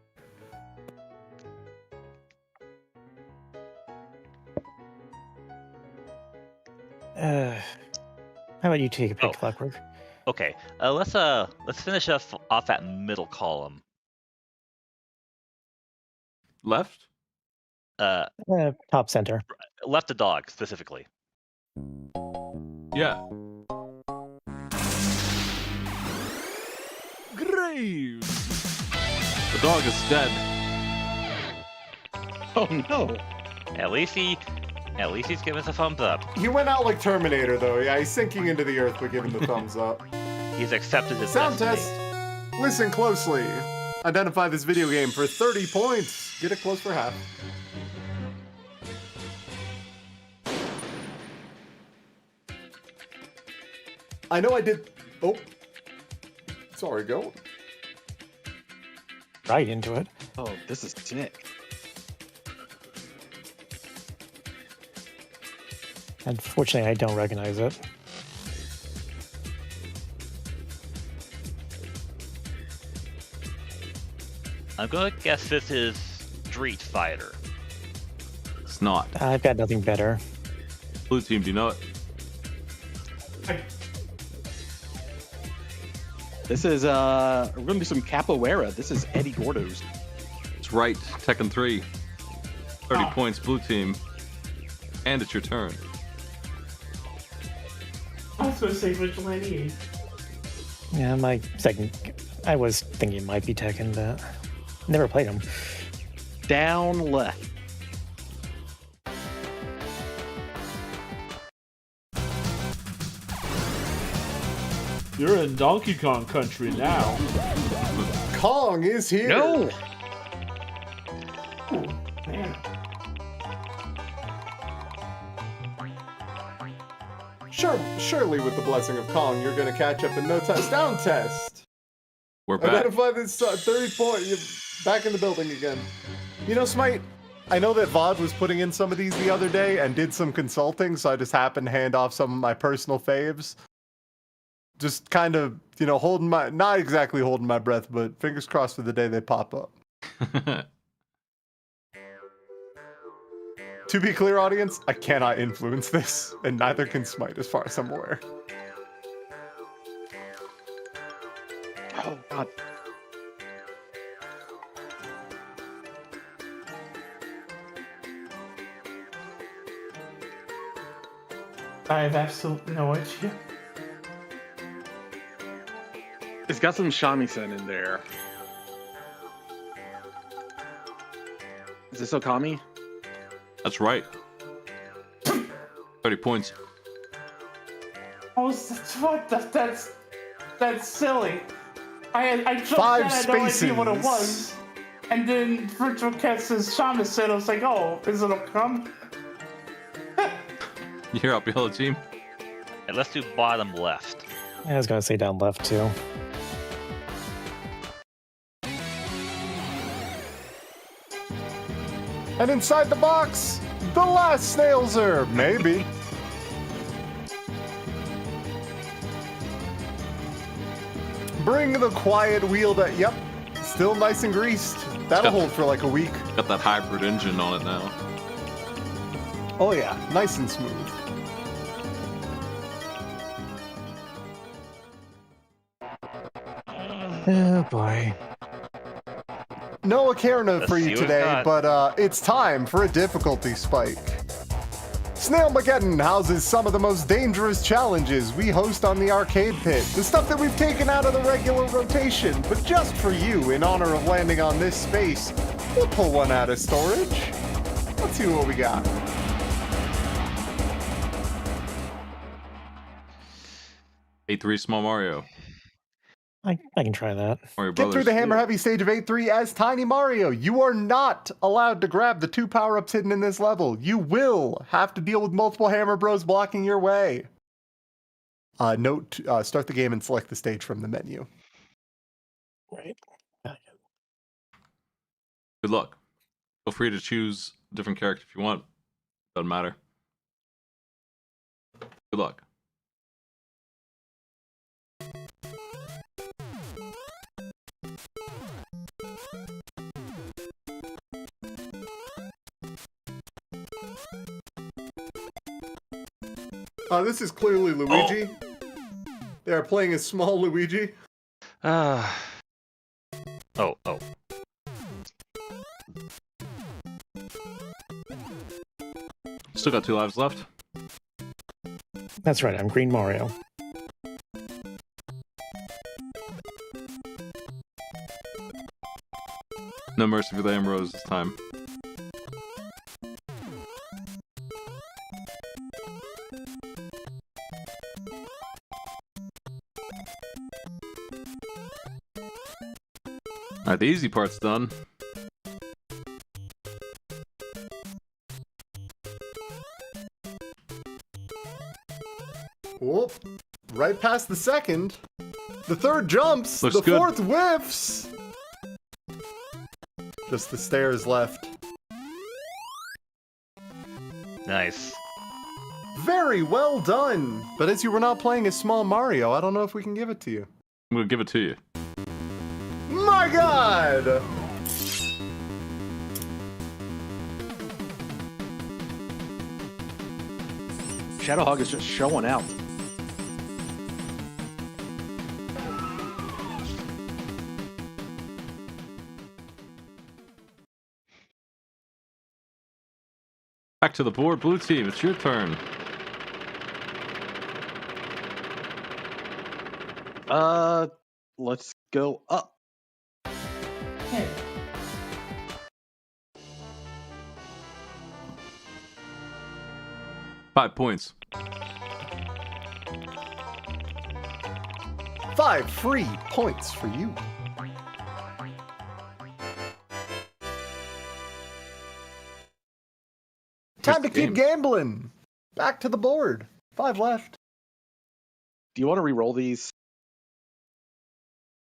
How about you take a pick, Oh. Clockwork? Okay, let's finish off that middle column. Left? Top center. Left the dog specifically. Yeah. Grave. The dog is dead. Oh no. At least he's giving us a thumbs up. He went out like Terminator, though. Yeah, he's sinking into the earth, but giving the thumbs up. He's accepted his Sound destiny. test. Listen closely. Identify this video game for 30 points. Get it close for half. I know I did. Oh. Sorry, go. Right into it. Oh, this is sick. Unfortunately, I don't recognize it. I'm gonna guess this is Street Fighter. It's not. I've got nothing better. Blue team, do you know it? This is we're gonna do some capoeira. This is Eddie Gordo's. It's right. Tekken 3. 30 Oh. points, blue team. And it's your turn. I was going to say Vigilante. Yeah, my second. I was thinking it might be Tekken, but never played them. Down left. You're in Donkey Kong country now. Kong is here. No. Oh, man. Surely with the blessing of Kong, you're gonna catch up in no time. Down test! We're back. Identify this 30 point. You're back in the building again. You know, Smite, I know that VOD was putting in some of these the other day and did some consulting, so I just happened to hand off some of my personal faves. Just kind of, you know, not exactly holding my breath, but fingers crossed for the day they pop up. To be clear, audience, I cannot influence this, and neither can Smite as far as I'm aware. Oh, God. I have absolutely no idea. It's got some shamisen in there. Is this Okami? That's right. 30 points. Oh, what? That's silly. I jumped 5 in, I had no idea spaces. what it was. And then Virtual Cat says Shaman said, I was like, oh, is it Okami? You're up, yellow team. And let's do bottom left. I was gonna say down left too. And inside the box, the last snailser, maybe. Bring the quiet wheel that, yep, still nice and greased. That'll hold for like a week. Got that hybrid engine on it now. Oh yeah, nice and smooth. Oh boy. No Akerna for Let's you see what today, we've but it's time for a difficulty spike. Snailmageddon houses some of the most dangerous challenges we host on the arcade pit. The stuff that we've taken out of the regular rotation, but just for you, in honor of landing on this space, we'll pull one out of storage. Let's see what we got. A3 Small Mario. I can try that. Mario Get Brothers. through the Hammer Heavy stage of 8-3 as Tiny Mario. You are not allowed to grab the 2 power-ups hidden in this level. You will have to deal with multiple Hammer Bros blocking your way. Note, start the game and select the stage from the menu. Right. Good luck. Feel free to choose a different character if you want. Doesn't matter. Good luck. This is clearly Luigi. They are playing as small Luigi. Oh. Still got 2 lives left. That's right, I'm Green Mario. No mercy for the Ambrose this time. Alright, the easy part's done. Whoop. Right past the second. The third jumps. Looks the good. fourth whiffs. Just the stairs left. Nice. Very well done. But as you were not playing as small Mario, I don't know if we can give it to you. I'm gonna give it to you. My God! Shadowhog is just showing out. Back to the board, blue team. It's your turn. Let's go up. Hey, 5 points. 5 free points for you. Time to the keep game. gambling. Back to the board. 5 left. Do you want to re-roll these?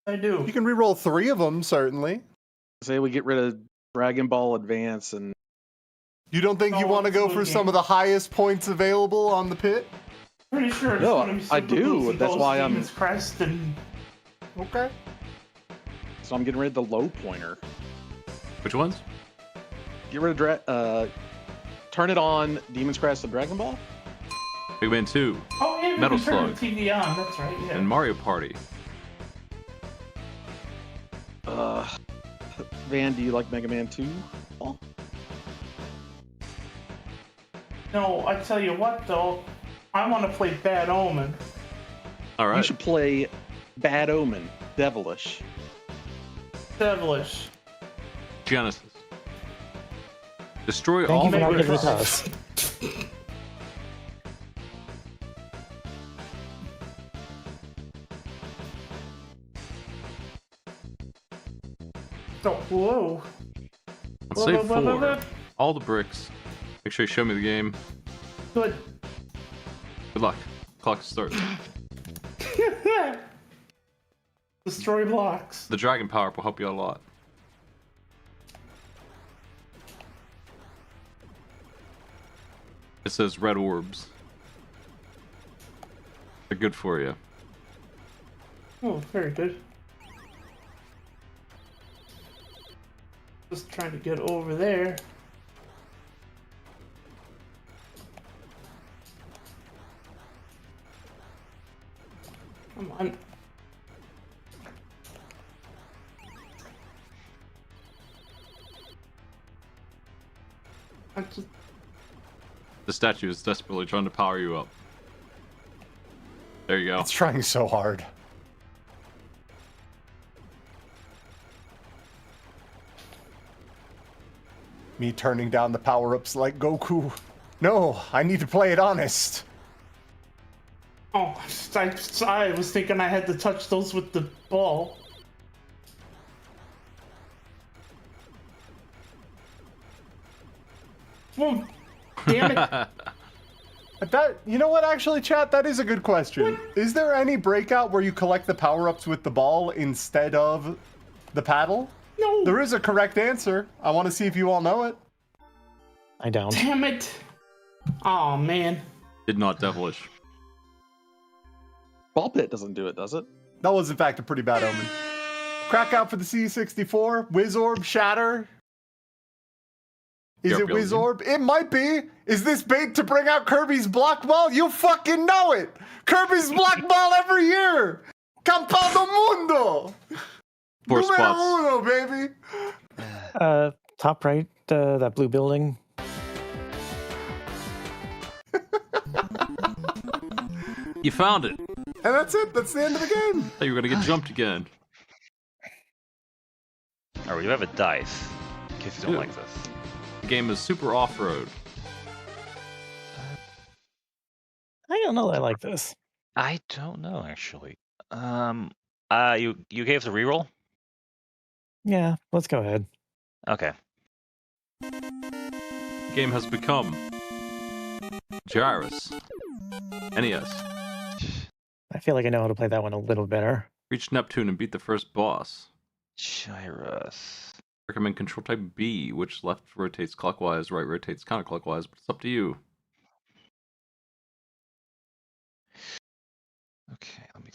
I do. You can re-roll 3 of them, certainly. Say we get rid of Dragon Ball Advance and You don't think you No, want to it's go no for some game. of the highest points available on the pit? Pretty sure it's No, gonna be I Super do. Boost and That's Ghost why I'm- Demon's Crest and Okay. so I'm getting rid of the low pointer. Which ones? Get rid of turn it on Demon's Crest and Dragon Ball. Mega Man 2 oh yeah, Metal we can turn Slug. the TV on. That's right. Yeah. and Mario Party. Van, do you like Mega Man 2? Oh. No, I tell you what though, I want to play Bad Omen. All right. You should play Bad Omen, Devilish. Devilish. Genesis. Destroy Thank all you for the not giving it bricks. to us. Oh, whoa. Let's say Whoa, whoa, whoa, 4. whoa. All the bricks. Make sure you show me the game. Good. Good luck. Clock starts. Destroy blocks. The Dragon Power will help you out a lot. It says red orbs. They're good for you. Oh, very good. Just trying to get over there. Come on. I'm just... The statue is desperately trying to power you up. There you go. It's trying so hard. Me turning down the power-ups like Goku. No, I need to play it honest. Oh, I was thinking I had to touch those with the ball. Oh, damn it. That, you know what, actually, chat, that is a good question. Is there any breakout where you collect the power-ups with the ball instead of the paddle? No. There is a correct answer. I want to see if you all know it. I don't. Damn it. Oh, man. Did not devilish. Ball Pit doesn't do it, does it? That was, in fact, a pretty bad omen. Crack out for the C64. Wizorb, Shatter. Is Yep, it yep, yep. Wizorb? It might be. Is this bait to bring out Kirby's Block Ball? You fucking know it. Kirby's Block Ball every year. Campeão do Mundo. 4 Numero spots. uno, baby. Top right, that blue building. You found it. And that's it. That's the end of the game. Thought you were gonna get jumped again. Alright, we do have a dice, in case you don't Ew. like this. The game is super off-road. I don't know that I like this. I don't know, actually. You gave us a reroll? Yeah, let's go ahead. Okay. The game has become Gyrus. NES. I feel like I know how to play that one a little better. Reach Neptune and beat the first boss. Gyrus. Recommend control type B, which left rotates clockwise, right rotates counterclockwise, but it's up to you. Okay, make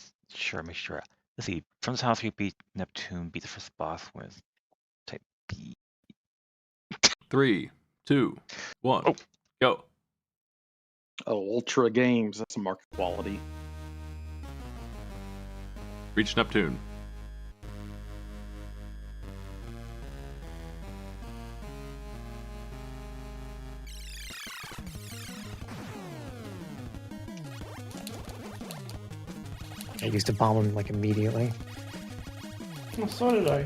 sure. Let's see. From this house, you beat Neptune, beat the first boss with type B. 3, 2, 1, Oh. go. Oh, Ultra Games. That's market quality. Reach Neptune. I used to bomb him like immediately. Oh, so did I.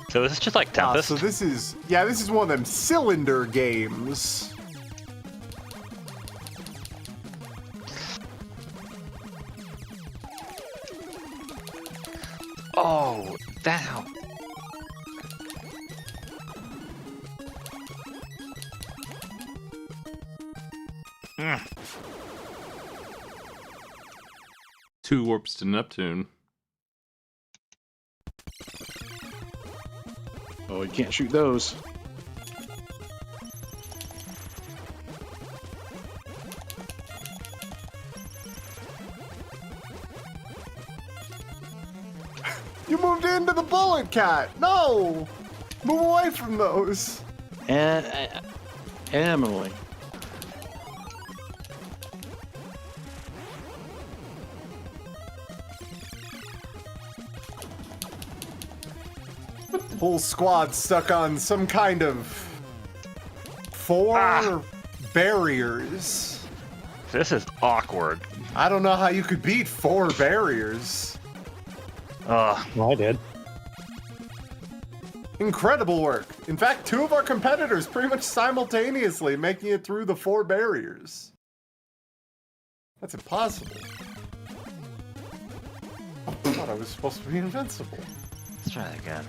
So is this just like Tempest? So this is one of them cylinder games. Oh, that how. 2 warps to Neptune. Oh, you can't shoot those. You moved into the bullet cat. No, move away from those. And Emily. Whole squad stuck on some kind of 4 barriers. This is awkward. I don't know how you could beat 4 barriers. Well, I did. Incredible work. In fact, 2 of our competitors pretty much simultaneously making it through the 4 barriers. That's impossible. I thought I was supposed to be invincible. Let's try that again.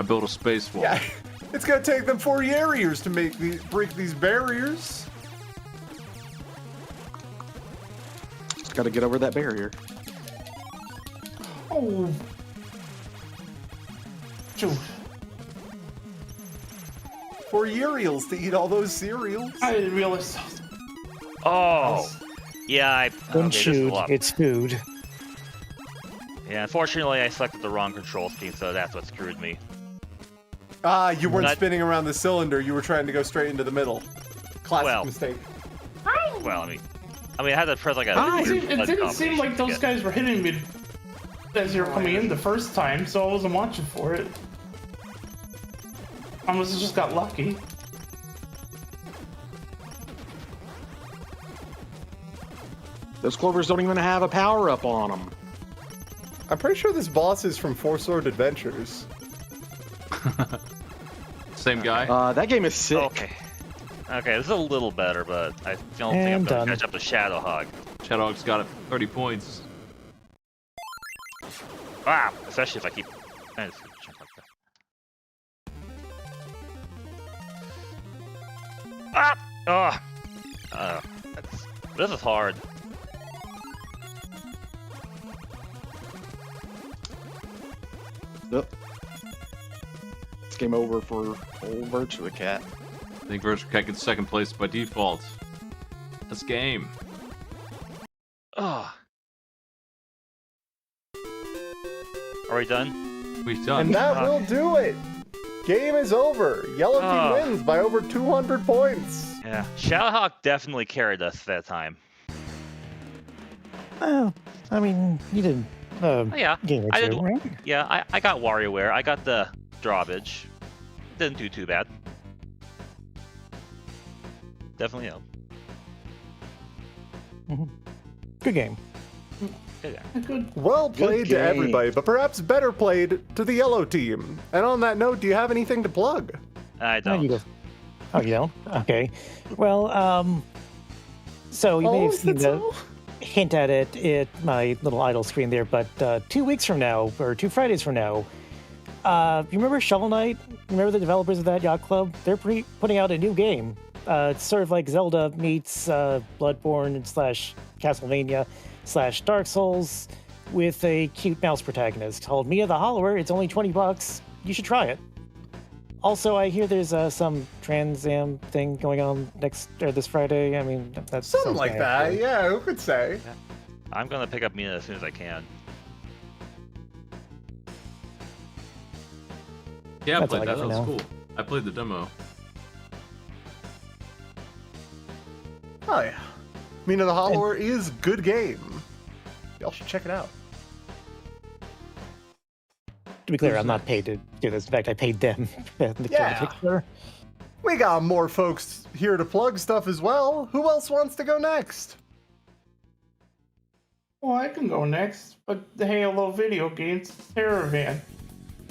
I built a space wall. Yeah, it's gonna take them 4 barriers to break these barriers. Just got to get over that barrier. Oh. Shoot. 4 Uriels to eat all those cereals. I didn't realize. Oh! Yeah, Don't okay, this is a shoot. lot. It's food. Yeah, unfortunately, I selected the wrong control scheme, so that's what screwed me. Ah, you weren't Not- spinning around the cylinder. You were trying to go straight into the middle. Classic Well. mistake. Well, I mean, I had to press like a. It weird didn't button seem like combination those to get- guys were hitting me as you were coming in the first time, so I wasn't watching for it. I must have just got lucky. Those clovers don't even have a power up on them. I'm pretty sure this boss is from Four Sword Adventures. Same guy. That game is sick. Okay. Okay, this is a little better, but I don't think I'm And gonna done. catch up to Shadowhog. Shadowhog's got it. 30 points. Ah, especially if I keep. I just jump like that. Ah! Oh! This is hard. Yep. It's game over for old Virtua Cat. I think Virtual Cat gets 2nd place by default. That's game. Oh. Are we done? We've done. And that will do it. Game is over. Yellow team wins by over 200 points. Yeah. Shadowhawk definitely carried us that time. Well, I mean, you did Oh, yeah. game or I two, did. right? Yeah, I got WarioWare. I got the drawbridge. Didn't do too bad. Definitely helped. Good game. Yeah. Good. Well played to game. everybody, but perhaps better played to the yellow team. And on that note, do you have anything to plug? I Oh, don't. you go. Oh, you don't? Okay. Well, so you may have seen the hint at it at my little idle screen there, but 2 weeks from now, or 2 Fridays from now, you remember Shovel Knight? Remember the developers of that yacht club? They're putting out a new game. It's sort of like Zelda meets Bloodborne / Castlevania / Dark Souls with a cute mouse protagonist called Mia the Hollower. It's only $20. You should try it. Also, I hear there's some Trans Am thing going on this Friday. I mean, that's Something like that. Yeah, who could say? I'm gonna pick up Mina as soon as I can. Yeah, I That's played all I that. got That for was now. cool. I played the demo. Oh yeah. Mina the Hollower is good game. Y'all should check it out. To be clear, I'm not paid to do this. In fact, I paid them. The Yeah. picture. We got more folks here to plug stuff as well. Who else wants to go next? Well, I can go next, but the Halo video games Caravan.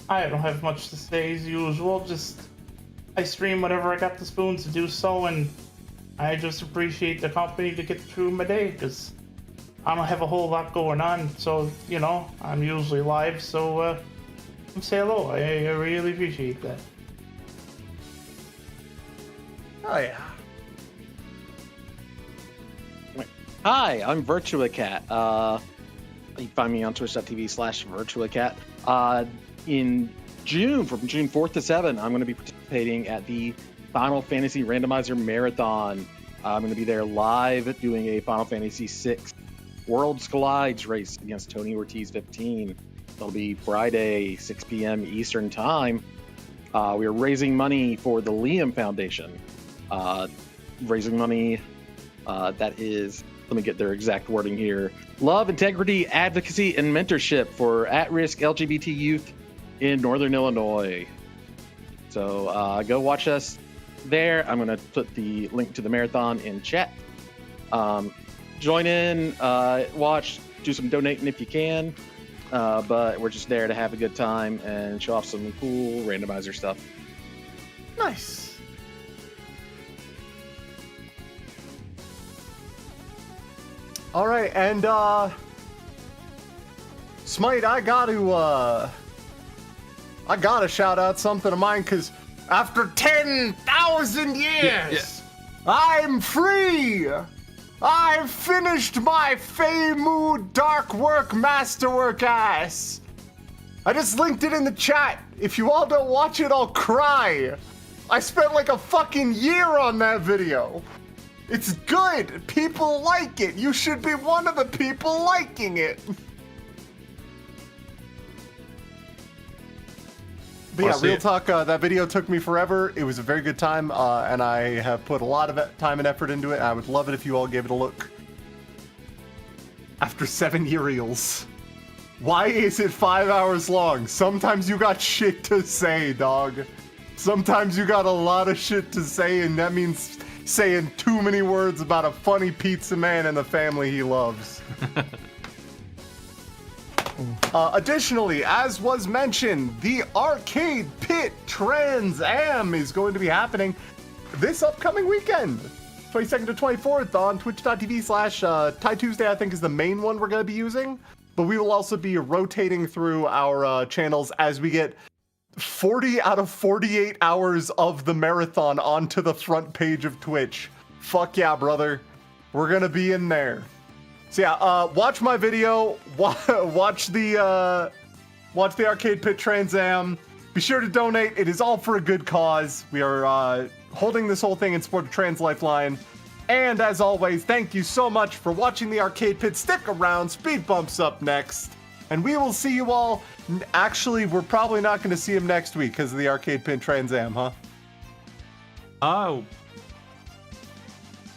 I don't have much to say as usual, just I stream whenever I got the spoons to do so, and I just appreciate the company to get through my day, because I don't have a whole lot going on, so, you know, I'm usually live, so say hello. I really appreciate that. Oh yeah. Hi, I'm VirtuaCat. You can find me on twitch.tv/VirtuaCat. In June, from June 4th to 7th, I'm going to be participating at the Final Fantasy Randomizer Marathon. I'm going to be there live doing a Final Fantasy VI Worlds Collides race against Tony Ortiz 15. That'll be Friday, 6 p.m. Eastern Time. We are raising money for the Liam Foundation. Raising money, that is, let me get their exact wording here. Love, integrity, advocacy, and mentorship for at-risk LGBT youth in Northern Illinois. So go watch us there. I'm going to put the link to the marathon in chat. Join in, watch, do some donating if you can. But we're just there to have a good time and show off some cool randomizer stuff. Nice. All right, and Smite, I gotta shout out something of mine, because after 10,000 years, I'm free. I've finished my Feimu Dark Work Masterwork ass. I just linked it in the chat. If you all don't watch it, I'll cry. I spent like a fucking year on that video. It's good. People like it. You should be one of the people liking it. But yeah, real talk, that video took me forever. It was a very good time, and I have put a lot of time and effort into it. I would love it if you all gave it a look. After 7 reels. Why is it 5 hours long? Sometimes you got shit to say, dog. Sometimes you got a lot of shit to say, and that means saying too many words about a funny pizza man and the family he loves. Additionally, as was mentioned, the Arcade Pit Trans Am is going to be happening this upcoming weekend, 22nd to 24th on twitch.tv/Tie Tuesday, I think is the main one we're going to be using. But we will also be rotating through our channels as we get 40 out of 48 hours of the marathon onto the front page of Twitch. Fuck yeah, brother. We're going to be in there. So yeah, watch my video, watch the Arcade Pit Trans Am. Be sure to donate. It is all for a good cause. We are holding this whole thing in support of Trans Lifeline. And as always, thank you so much for watching the Arcade Pit. Stick around. Speed Bump's up next. And we will see you all. Actually, we're probably not going to see him next week because of the Arcade Pit Trans Am, huh? Oh.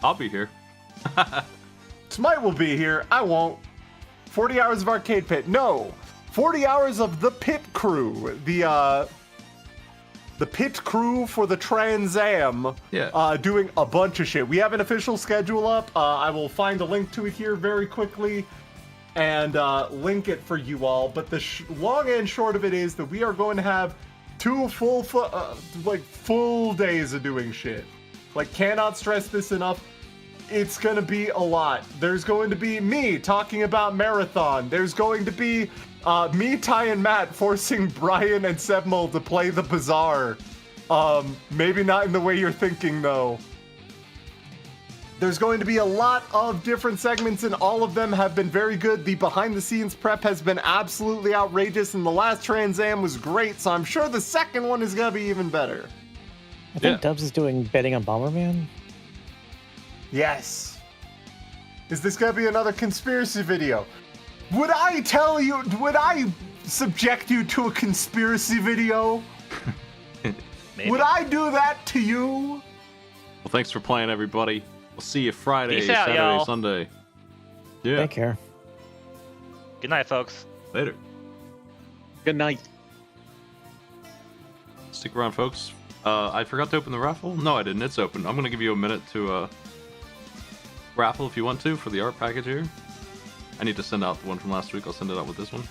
I'll be here. Smite will be here. I won't. 40 hours of Arcade Pit. No. 40 hours of the Pit Crew. The Pit Crew for the Trans Am. Yeah. Doing a bunch of shit. We have an official schedule up. I will find a link to it here very quickly and link it for you all. But the long and short of it is that we are going to have 2 full days of doing shit. Like, cannot stress this enough. It's gonna be a lot. There's going to be me talking about Marathon. There's going to be me, Ty, and Matt forcing Brian and Sebmol to play the Bazaar. Maybe not in the way you're thinking, though. There's going to be a lot of different segments, and all of them have been very good. The behind-the-scenes prep has been absolutely outrageous, and the last Trans Am was great, so I'm sure the second one is gonna be even better. I think Dubs is doing betting on Bomberman. Yes. Is this gonna be another conspiracy video? Would I subject you to a conspiracy video? Maybe. Would I do that to you? Well, thanks for playing, everybody. We'll see you Friday, Peace out, Saturday, y'all. Sunday. Yeah. Take care. Good night, folks. Later. Good night. Stick around, folks. I forgot to open the raffle. No, I didn't. It's open. I'm gonna give you a minute to raffle if you want to for the art package here. I need to send out the one from last week. I'll send it out with this one.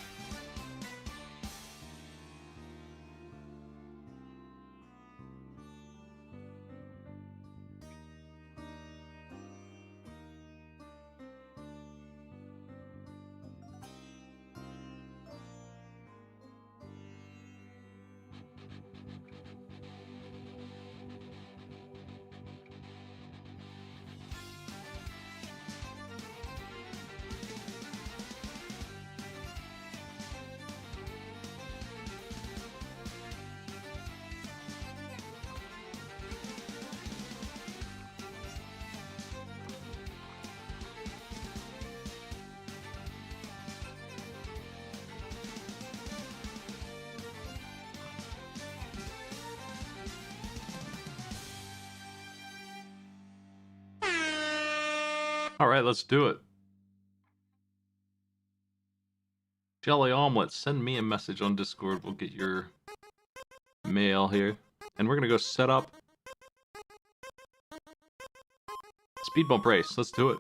All right, let's do it. Jelly Omelet, send me a message on Discord. We'll get your mail here. And we're going to go set up speed bump race. Let's do it.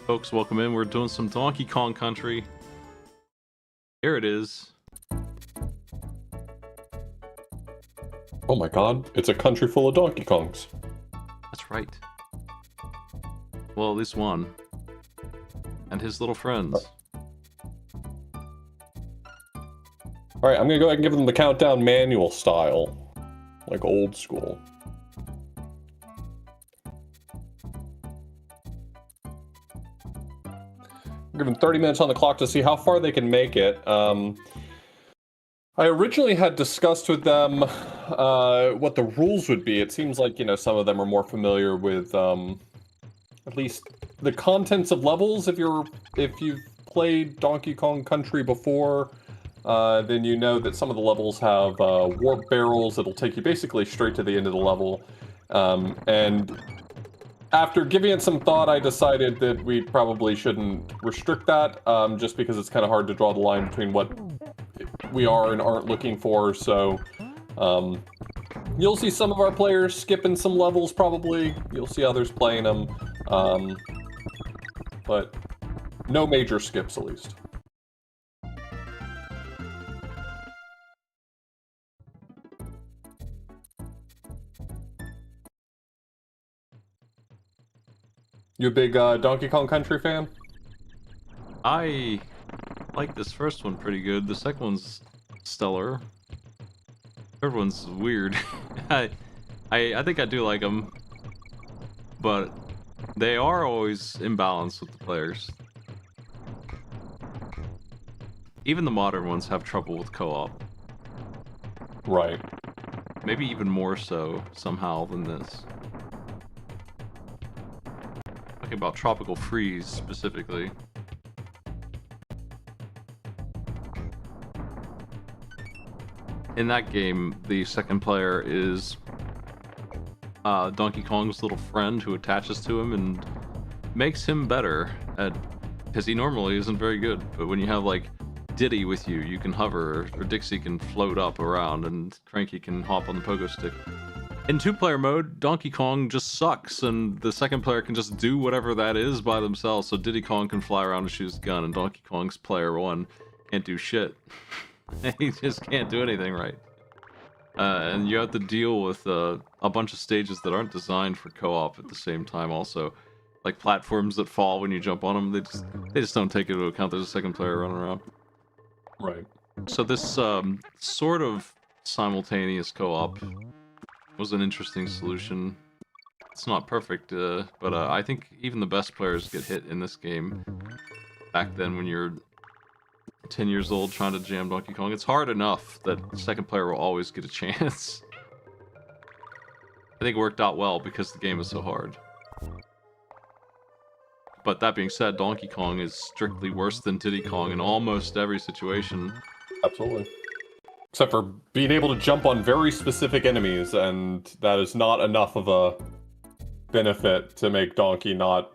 Folks, welcome in. We're doing some Donkey Kong Country. Here it is. Oh my god, it's a country full of Donkey Kongs. That's right. Well, at least one. And his little friends. Alright, I'm gonna go ahead and give them the countdown manual style. Like old school. Give them 30 minutes on the clock to see how far they can make it. I originally had discussed with them what the rules would be. It seems like, you know, some of them are more familiar with at least the contents of levels. If you've played Donkey Kong Country before, then you know that some of the levels have warp barrels that'll take you basically straight to the end of the level. And after giving it some thought, I decided that we probably shouldn't restrict that, just because it's kind of hard to draw the line between what we are and aren't looking for. So you'll see some of our players skipping some levels probably. You'll see others playing them. But no major skips, at least. You a big Donkey Kong Country fan? I like this first one pretty good. The second one's stellar. Third one's weird. I think I do like them, but they are always imbalanced with the players. Even the modern ones have trouble with co-op. Right. Maybe even more so somehow than this. Talking about Tropical Freeze specifically. In that game, the second player is Donkey Kong's little friend who attaches to him and makes him better at, because he normally isn't very good. But when you have like Diddy with you, you can hover, or Dixie can float up around, and Cranky can hop on the pogo stick. In two-player mode, Donkey Kong just sucks, and the second player can just do whatever that is by themselves. So Diddy Kong can fly around and shoot his gun, and Donkey Kong's player one can't do shit. He just can't do anything right. And you have to deal with a bunch of stages that aren't designed for co-op at the same time also. Like platforms that fall when you jump on them, they just don't take into account there's a second player running around. Right. So this sort of simultaneous co-op was an interesting solution. It's not perfect, but I think even the best players get hit in this game. Back then when you're 10 years old trying to jam Donkey Kong, it's hard enough that the second player will always get a chance. I think it worked out well because the game is so hard. But that being said, Donkey Kong is strictly worse than Diddy Kong in almost every situation. Absolutely. Except for being able to jump on very specific enemies, and that is not enough of a benefit to make Donkey not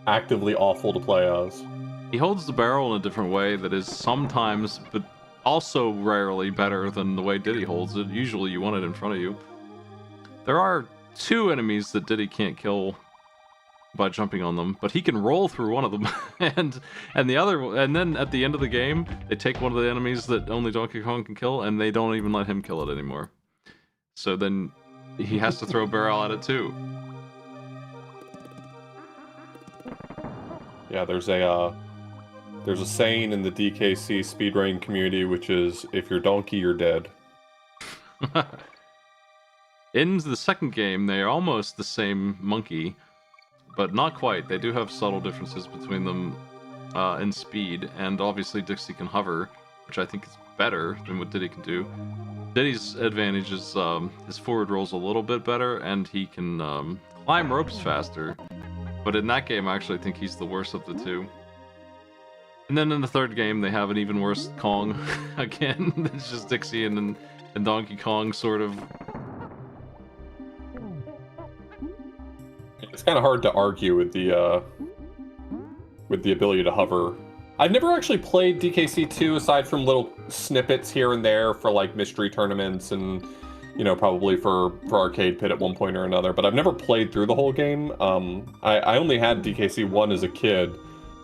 actively awful to play as. He holds the barrel in a different way that is sometimes, but also rarely, better than the way Diddy holds it. Usually you want it in front of you. There are two enemies that Diddy can't kill by jumping on them, but he can roll through one of them, and the other, and then at the end of the game, they take one of the enemies that only Donkey Kong can kill, and they don't even let him kill it anymore. So then he has to throw a barrel at it too. Yeah, there's a saying in the DKC speedrunning community, which is, if you're Donkey, you're dead. In the second game, they are almost the same monkey, but not quite. They do have subtle differences between them in speed, and obviously Dixie can hover, which I think is better than what Diddy can do. Diddy's advantage is his forward roll's a little bit better, and he can climb ropes faster. But in that game, I actually think he's the worst of the two. And then in the third game, they have an even worse Kong. Again, it's just Dixie and Donkey Kong, sort of. It's kind of hard to argue with the ability to hover. I've never actually played DKC 2 aside from little snippets here and there for like mystery tournaments and you know, probably for Arcade Pit at one point or another. But I've never played through the whole game. I only had DKC 1 as a kid,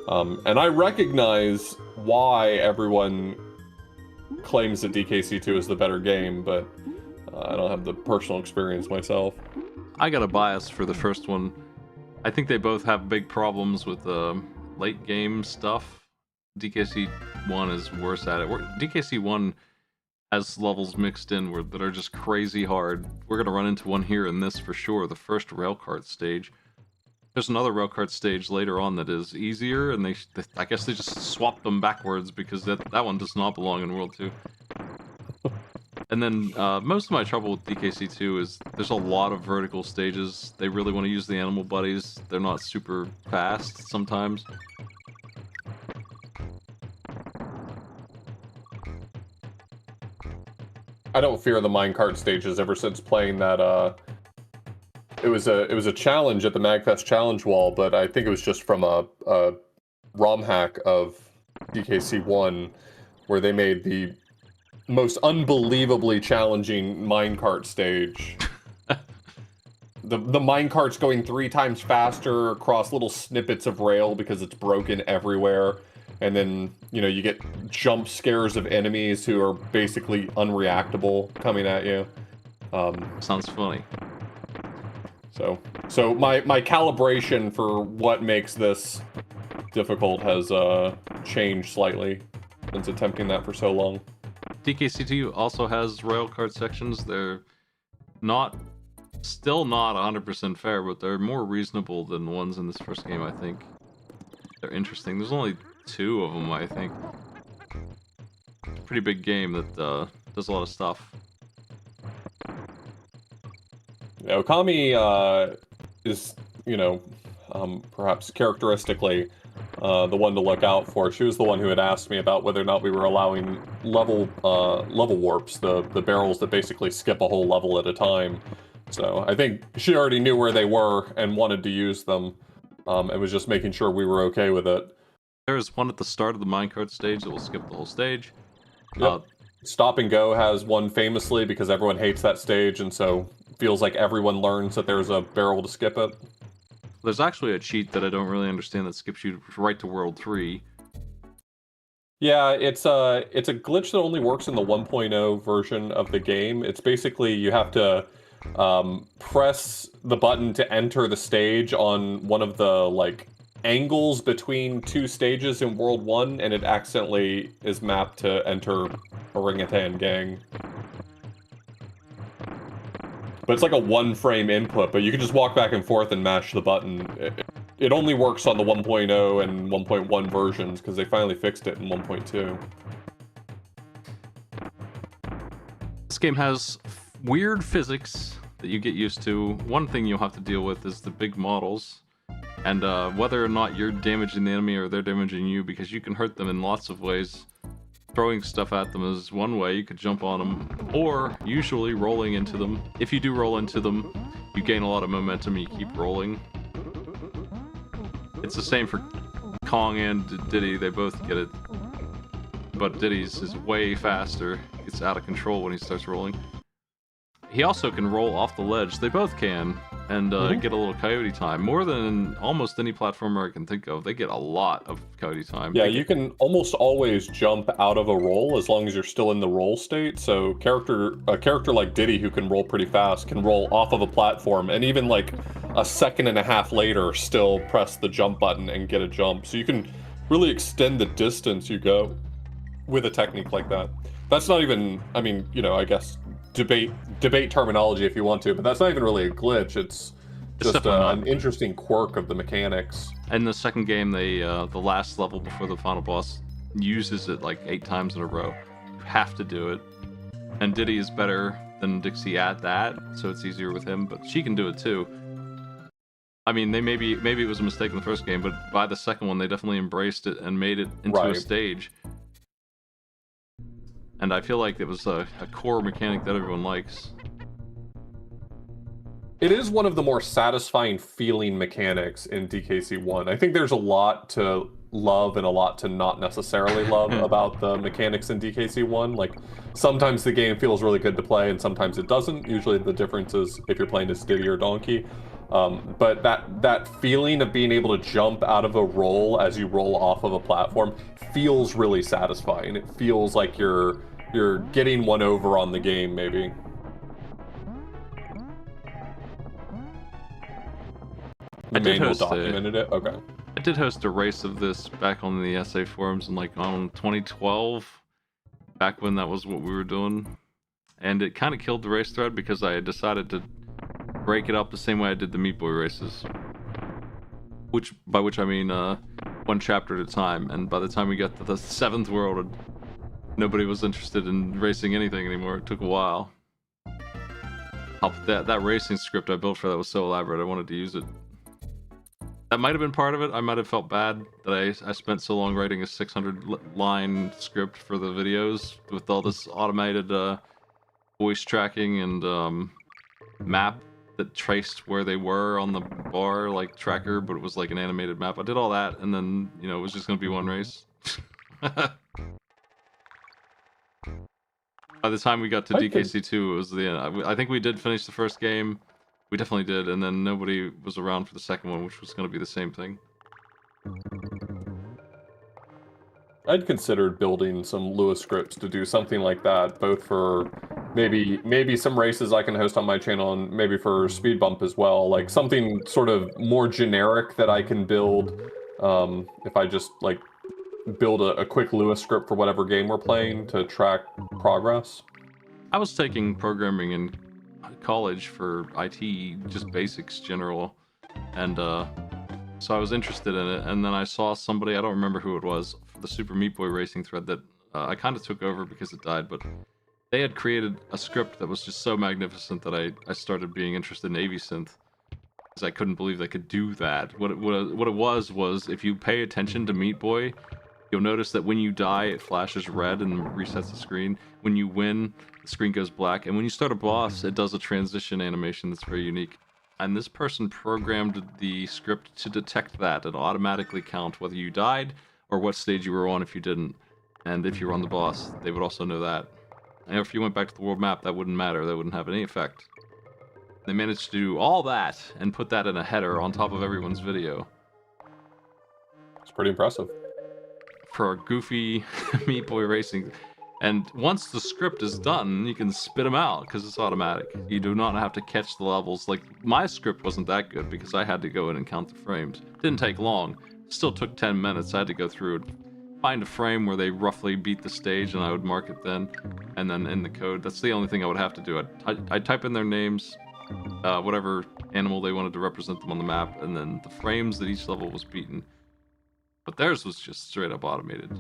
and I recognize why everyone claims that DKC 2 is the better game, but I don't have the personal experience myself. I got a bias for the first one. I think they both have big problems with late game stuff. DKC 1 is worse at it. DKC 1 has levels mixed in that are just crazy hard. We're going to run into one here in this for sure, the first railcart stage. There's another railcart stage later on that is easier, and I guess they just swapped them backwards because that one does not belong in World 2. And then most of my trouble with DKC 2 is there's a lot of vertical stages. They really want to use the animal buddies. They're not super fast sometimes. I don't fear the minecart stages ever since playing that. It was a challenge at the MagFest challenge wall, but I think it was just from a ROM hack of DKC 1 where they made the most unbelievably challenging minecart stage. The minecart's going 3 times faster across little snippets of rail because it's broken everywhere. And then, you know, you get jump scares of enemies who are basically unreactable coming at you. Sounds funny. So my calibration for what makes this difficult has changed slightly since attempting that for so long. DKC2 also has railcart sections. They're still not 100% fair, but they're more reasonable than the ones in this first game, I think. They're interesting. There's only 2 of them, I think. It's a pretty big game that does a lot of stuff. Yeah, Okami is, you know, perhaps characteristically the one to look out for. She was the one who had asked me about whether or not we were allowing level warps, the barrels that basically skip a whole level at a time. So I think she already knew where they were and wanted to use them, and was just making sure we were okay with it. There's one at the start of the minecart stage that will skip the whole stage. Yep. Stop and Go has one famously because everyone hates that stage, and so feels like everyone learns that there's a barrel to skip it. There's actually a cheat that I don't really understand that skips you right to World 3. Yeah, it's a glitch that only works in the 1.0 version of the game. It's basically you have to press the button to enter the stage on one of the like angles between 2 stages in World 1, and it accidentally is mapped to enter Orangutan Gang. But it's like a 1-frame input, but you can just walk back and forth and mash the button. It only works on the 1.0 and 1.1 versions, because they finally fixed it in 1.2. This game has weird physics that you get used to. One thing you'll have to deal with is the big models, and whether or not you're damaging the enemy or they're damaging you, because you can hurt them in lots of ways. Throwing stuff at them is one way, you could jump on them, or usually rolling into them. If you do roll into them, you gain a lot of momentum and you keep rolling. It's the same for Kong and Diddy, they both get it. But Diddy's is way faster, it's out of control when he starts rolling. He also can roll off the ledge, they both can, and get a little coyote time. More than almost any platformer I can think of, they get a lot of coyote time. Yeah, you can almost always jump out of a roll as long as you're still in the roll state. So a character like Diddy, who can roll pretty fast, can roll off of a platform, and even like a second and a half later still press the jump button and get a jump. So you can really extend the distance you go with a technique like that. That's not even, I mean, you know, I guess debate terminology if you want to, but that's not even really a glitch. It's just an interesting quirk of the mechanics. In the second game, the last level before the final boss uses it like 8 times in a row. You have to do it. And Diddy is better than Dixie at that, so it's easier with him, but she can do it too. I mean, maybe it was a mistake in the first game, but by the second one, they definitely embraced it and made it into a stage. And I feel like it was a core mechanic that everyone likes. It is one of the more satisfying feeling mechanics in DKC 1. I think there's a lot to love and a lot to not necessarily love about the mechanics in DKC1. Like, sometimes the game feels really good to play and sometimes it doesn't. Usually the difference is if you're playing as Diddy or Donkey. But that feeling of being able to jump out of a roll as you roll off of a platform feels really satisfying. It feels like you're getting one over on the game, maybe. The manual documented it? Okay. I did host a race of this back on the SA forums in like 2012, back when that was what we were doing. And it kind of killed the race thread because I decided to break it up the same way I did the Meat Boy races. By which I mean one chapter at a time. And by the time we got to the 7th world, nobody was interested in racing anything anymore. It took a while. That racing script I built for that was so elaborate, I wanted to use it. That might have been part of it. I might have felt bad that I spent so long writing a 600-line script for the videos with all this automated voice tracking and map that traced where they were on the bar, like tracker, but it was like an animated map. I did all that, and then, you know, it was just going to be one race. By the time we got to DKC2, it was the end. I think we did finish the first game. We definitely did, and then nobody was around for the second one, which was going to be the same thing. I'd considered building some Lewis scripts to do something like that, both for maybe some races I can host on my channel, and maybe for speed bump as well. Like something sort of more generic that I can build if I just like build a quick Lewis script for whatever game we're playing to track progress. I was taking programming in college for IT, just basics general, and so I was interested in it, and then I saw somebody, I don't remember who it was, for the Super Meat Boy racing thread that I kind of took over because it died, but they had created a script that was just so magnificent that I started being interested in AV-Synth, because I couldn't believe they could do that. What it was if you pay attention to Meat Boy, you'll notice that when you die, it flashes red and resets the screen. When you win, the screen goes black. And when you start a boss, it does a transition animation that's very unique. And this person programmed the script to detect that and automatically count whether you died or what stage you were on if you didn't. And if you were on the boss, they would also know that. And if you went back to the world map, that wouldn't matter. That wouldn't have any effect. They managed to do all that and put that in a header on top of everyone's video. It's pretty impressive. For a goofy Meat Boy racing. And once the script is done, you can spit them out because it's automatic. You do not have to catch the levels. Like, my script wasn't that good because I had to go in and count the frames. Didn't take long. Still took 10 minutes. I had to go through and find a frame where they roughly beat the stage, and I would mark it then, and then in the code. That's the only thing I would have to do. I'd type in their names, whatever animal they wanted to represent them on the map, and then the frames that each level was beaten. But theirs was just straight up automated.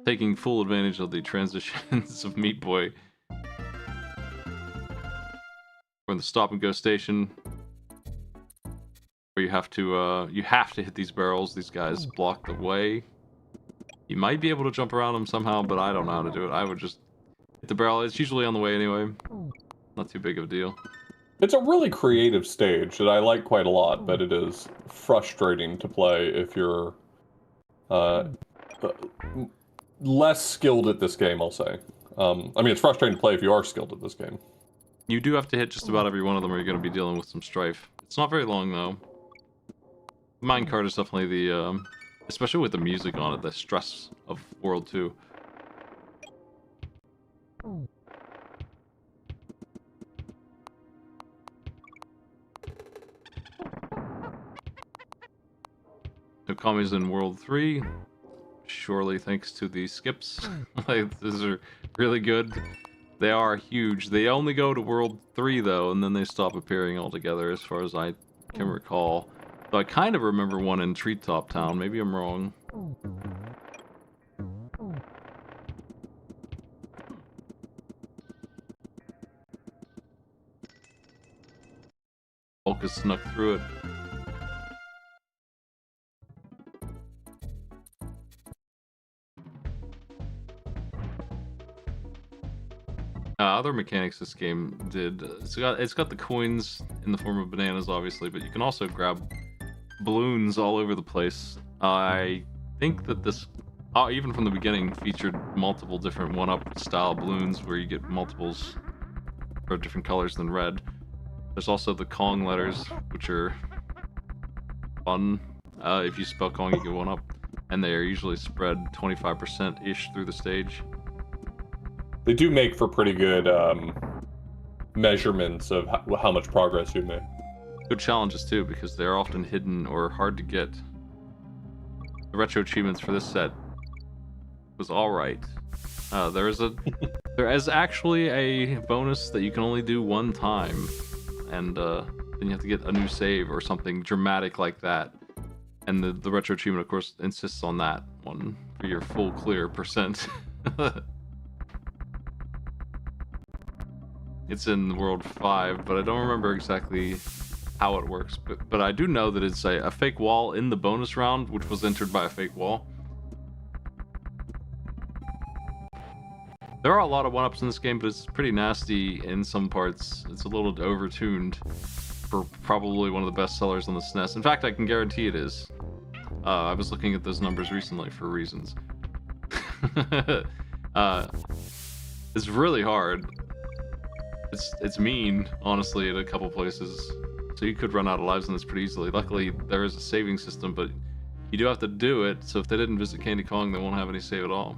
Taking full advantage of the transitions of Meat Boy. We're in the stop and go station, where you have to hit these barrels. These guys block the way. You might be able to jump around them somehow, but I don't know how to do it. I would just hit the barrel. It's usually on the way anyway. Not too big of a deal. It's a really creative stage that I like quite a lot, but it is frustrating to play if you're less skilled at this game, I'll say. I mean, it's frustrating to play if you are skilled at this game. You do have to hit just about every one of them or you're going to be dealing with some strife. It's not very long, though. The minecart is definitely the, especially with the music on it, the stress of World 2. Okami's in World 3. Surely thanks to the skips. Like, these are really good. They are huge. They only go to World 3, though, and then they stop appearing altogether, as far as I can recall. So I kind of remember one in Treetop Town. Maybe I'm wrong. Volka snuck through it. other mechanics this game did. It's got the coins in the form of bananas, obviously, but you can also grab balloons all over the place. I think that this, even from the beginning, featured multiple different 1-up style balloons where you get multiples of different colors than red. There's also the Kong letters, which are fun. If you spell Kong, you get 1-up, and they are usually spread 25%-ish through the stage. They do make for pretty good measurements of how much progress you made. Good challenges too, because they're often hidden or hard to get. The retro achievements for this set was alright. There is actually a bonus that you can only do one time, and then you have to get a new save or something dramatic like that. And the retro achievement, of course, insists on that one for your full clear percent. It's in World 5, but I don't remember exactly how it works. But I do know that it's a fake wall in the bonus round, which was entered by a fake wall. There are a lot of 1-ups in this game, but it's pretty nasty in some parts. It's a little overtuned for probably one of the best sellers on the SNES. In fact, I can guarantee it is. I was looking at those numbers recently for reasons. It's really hard. It's mean, honestly, at a couple places. So you could run out of lives in this pretty easily. Luckily, there is a saving system, but you do have to do it, so if they didn't visit Candy Kong, they won't have any save at all.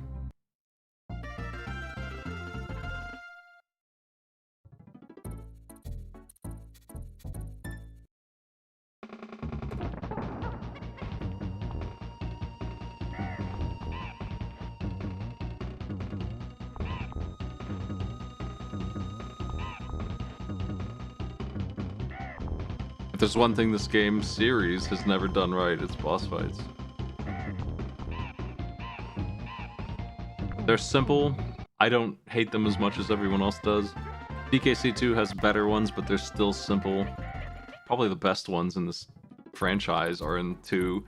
If there's one thing this game series has never done right, it's boss fights. They're simple. I don't hate them as much as everyone else does. DKC2 has better ones, but they're still simple. Probably the best ones in this franchise are in 2,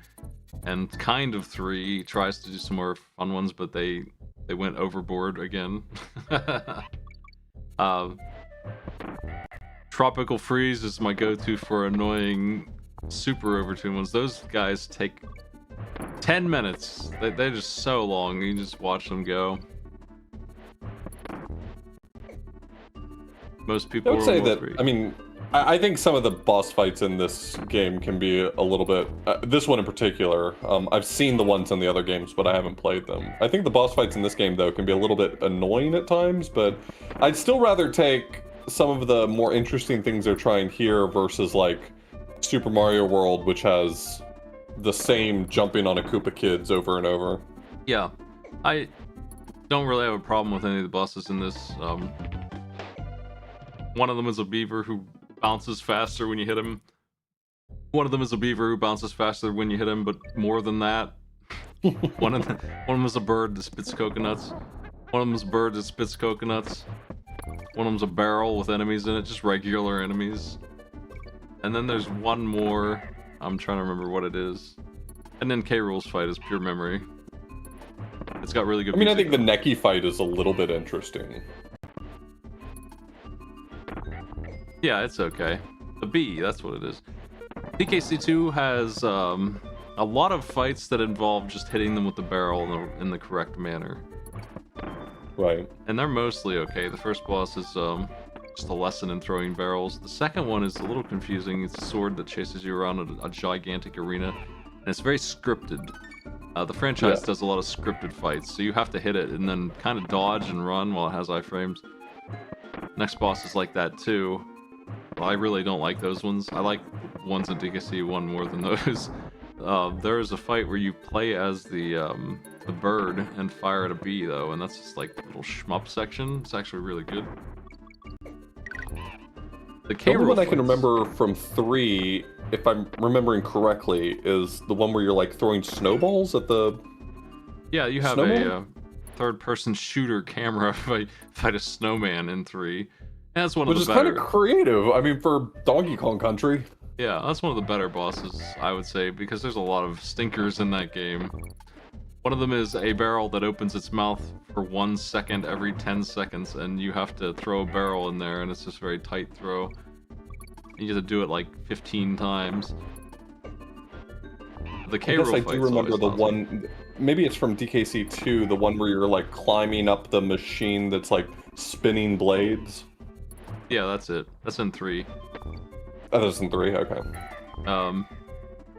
and kind of 3 tries to do some more fun ones, but they went overboard again. Tropical Freeze is my go-to for annoying super overtune ones. Those guys take 10 minutes. They're just so long. You just watch them go. Most people I would say that, 3. I mean, I think some of the boss fights in this game can be a little bit... this one in particular, I've seen the ones in the other games, but I haven't played them. I think the boss fights in this game, though, can be a little bit annoying at times, but I'd still rather take some of the more interesting things they're trying here versus, like, Super Mario World, which has the same jumping on a Koopa Kids over and over. Yeah, I don't really have a problem with any of the bosses in this. One of them is a beaver who bounces faster when you hit him. One of them is a beaver who bounces faster when you hit him, but more than that. One of them is a bird that spits coconuts. One of them is a bird that spits coconuts. One of them's a barrel with enemies in it, just regular enemies. And then there's one more. I'm trying to remember what it is. And then K. Rool's fight is pure memory. It's got really good music. I think the Neki fight is a little bit interesting. Yeah, it's okay. The bee, that's what it is. DKC2 has a lot of fights that involve just hitting them with the barrel in the correct manner. Right. And they're mostly okay. The first boss is just a lesson in throwing barrels. The second one is a little confusing. It's a sword that chases you around a gigantic arena, and it's very scripted. The franchise does a lot of scripted fights, so you have to hit it and then kind of dodge and run while it has iframes. Next boss is like that too. Well, I really don't like those ones. I like ones in DKC 1 more than those. There is a fight where you play as the bird and fire at a bee, though, and that's just like a little shmup section. It's actually really good. The only one I can remember from 3, if I'm remembering correctly, is the one where you're like throwing snowballs at the... Yeah, you have a third-person shooter camera fight a snowman in 3. And that's one of the better. Which is kind of creative, I mean, for Donkey Kong Country. Yeah, that's one of the better bosses, I would say, because there's a lot of stinkers in that game. One of them is a barrel that opens its mouth for 1 second every 10 seconds, and you have to throw a barrel in there, and it's just a very tight throw. You have to do it like 15 times. The K I guess roll I do remember the one, maybe it's from DKC 2, the one where you're like climbing up the machine that's like spinning blades. Yeah, that's it. That's in 3. Oh, that's in 3, okay.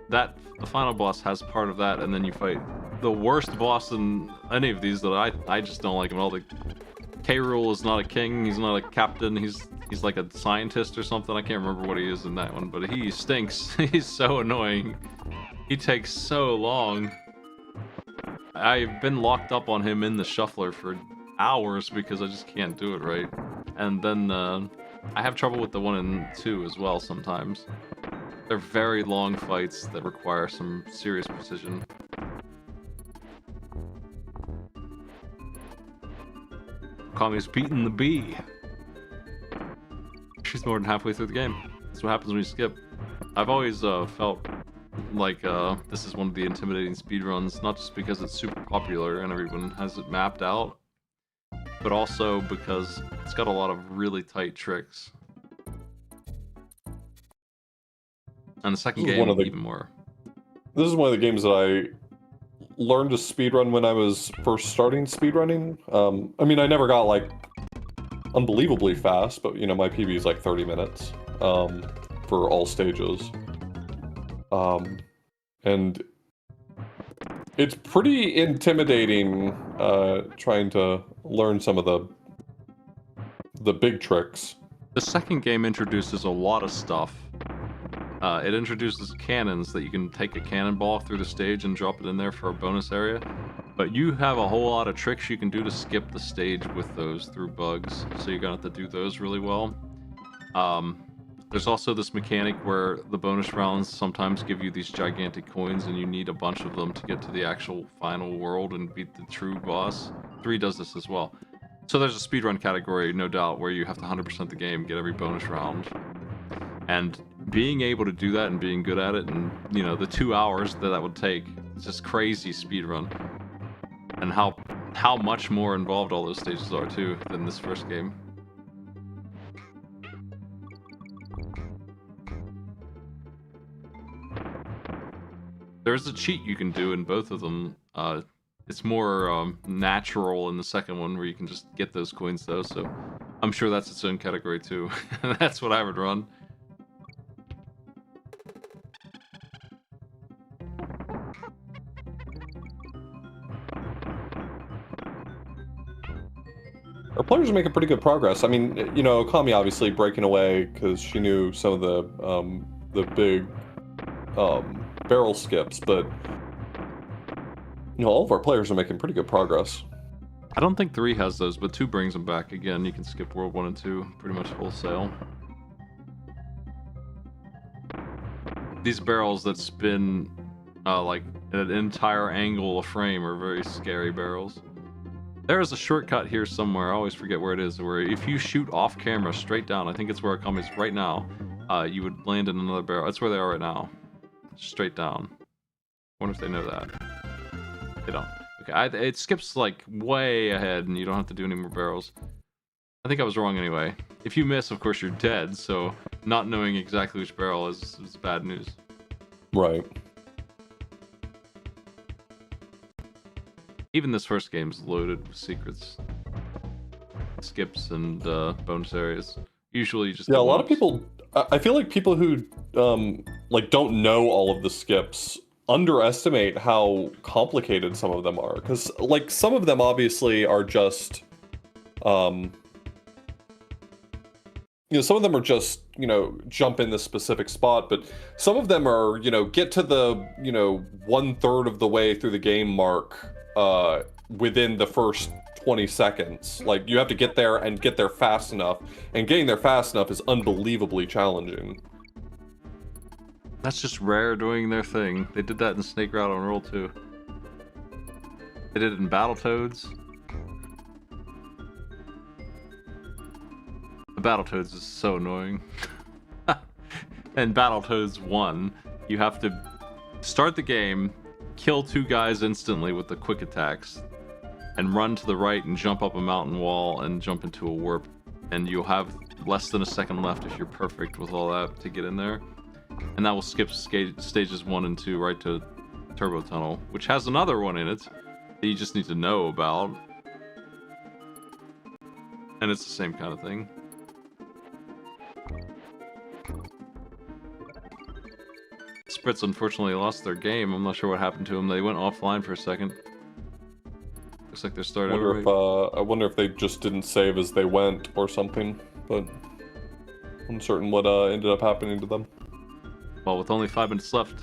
The final boss has part of that, and then you fight the worst boss in any of these that I just don't like him at all. The K. Rool is not a king, he's not a captain, he's like a scientist or something. I can't remember what he is in that one, but he stinks. He's so annoying. He takes so long. I've been locked up on him in the shuffler for hours because I just can't do it right. And then I have trouble with the 1 and 2 as well sometimes. They're very long fights that require some serious precision. Kami's beating the bee. She's more than halfway through the game. That's what happens when you skip. I've always felt like this is one of the intimidating speedruns, not just because it's super popular and everyone has it mapped out, but also because it's got a lot of really tight tricks. And the second game, even more. This is one of the games that I learned to speedrun when I was first starting speedrunning. I mean, I never got like unbelievably fast, but you know, my PB is like 30 minutes for all stages. And it's pretty intimidating trying to learn some of the big tricks. The second game introduces a lot of stuff. It introduces cannons that you can take a cannonball through the stage and drop it in there for a bonus area. But you have a whole lot of tricks you can do to skip the stage with those through bugs, so you're gonna have to do those really well. There's also this mechanic where the bonus rounds sometimes give you these gigantic coins and you need a bunch of them to get to the actual final world and beat the true boss. 3 does this as well. So there's a speedrun category, no doubt, where you have to 100% the game, get every bonus round. And being able to do that and being good at it, and you know, the 2 hours that would take, it's just crazy speedrun. And how much more involved all those stages are too than this first game. There's a cheat you can do in both of them. It's more natural in the second one where you can just get those coins though, so I'm sure that's its own category too. That's what I would run. Our players are making pretty good progress. I mean, you know, Kami obviously breaking away because she knew some of the big barrel skips, but you know, all of our players are making pretty good progress. I don't think 3 has those, but 2 brings them back again. You can skip World 1 and 2 pretty much wholesale. These barrels that spin like an entire angle of frame are very scary barrels. There is a shortcut here somewhere, I always forget where it is, where if you shoot off camera straight down, I think it's where Kami's right now, you would land in another barrel. That's where they are right now. Straight down. Wonder if they know that. They don't. Okay, it skips like way ahead and you don't have to do any more barrels. I think I was wrong anyway. If you miss, of course you're dead, so not knowing exactly which barrel is bad news. Right. Even this first game's loaded with secrets. Skips and bonus areas. Usually you just... Yeah, a lot of people... I feel like people who like don't know all of the skips underestimate how complicated some of them are. Because like some of them obviously are just... you know, some of them are just, you know, jump in this specific spot, but some of them are, you know, get to the, you know, 1/3 of the way through the game mark within the first 20 seconds. Like, you have to get there and get there fast enough, and getting there fast enough is unbelievably challenging. That's just Rare doing their thing. They did that in Snake Route on Roll 2. They did it in Battletoads. The Battletoads is so annoying. And Battletoads 1, you have to start the game, kill 2 guys instantly with the quick attacks, and run to the right and jump up a mountain wall and jump into a warp, and you'll have less than a second left if you're perfect with all that to get in there. And that will skip stages 1 and 2 right to Turbo Tunnel, which has another one in it that you just need to know about. And it's the same kind of thing. Spritz unfortunately lost their game. I'm not sure what happened to them. They went offline for a second. Looks like they're starting over. I wonder if they just didn't save as they went or something, but I'm uncertain what ended up happening to them. Well, with only 5 minutes left,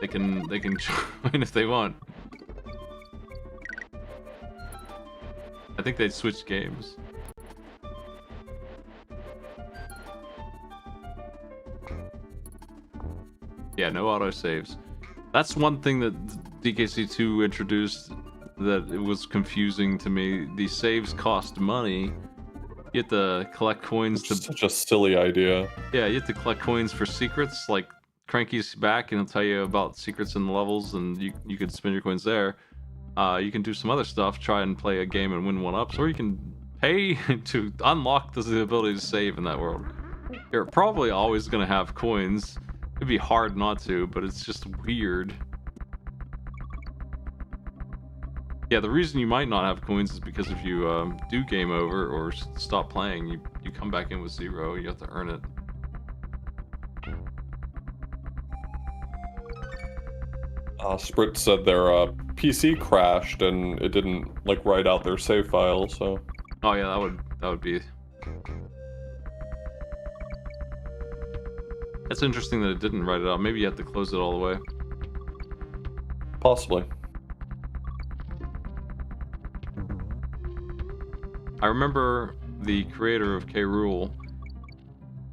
they can join if they want. I think they switched games. Yeah, no autosaves. That's one thing that DKC2 introduced that it was confusing to me. The saves cost money. You have to collect coins to... Such a silly idea. Yeah, you have to collect coins for secrets, like Cranky's back and he'll tell you about secrets in the levels, and you can spend your coins there. You can do some other stuff, try and play a game and win 1-ups, or you can pay to unlock the ability to save in that world. You're probably always going to have coins. It'd be hard not to, but it's just weird. Yeah, the reason you might not have coins is because if you do game over or stop playing, you come back in with 0. You have to earn it. Spritz said their PC crashed and it didn't like write out their save file, so... Oh yeah, that would be... That's interesting that it didn't write it out. Maybe you have to close it all the way. Possibly. I remember the creator of K. Rool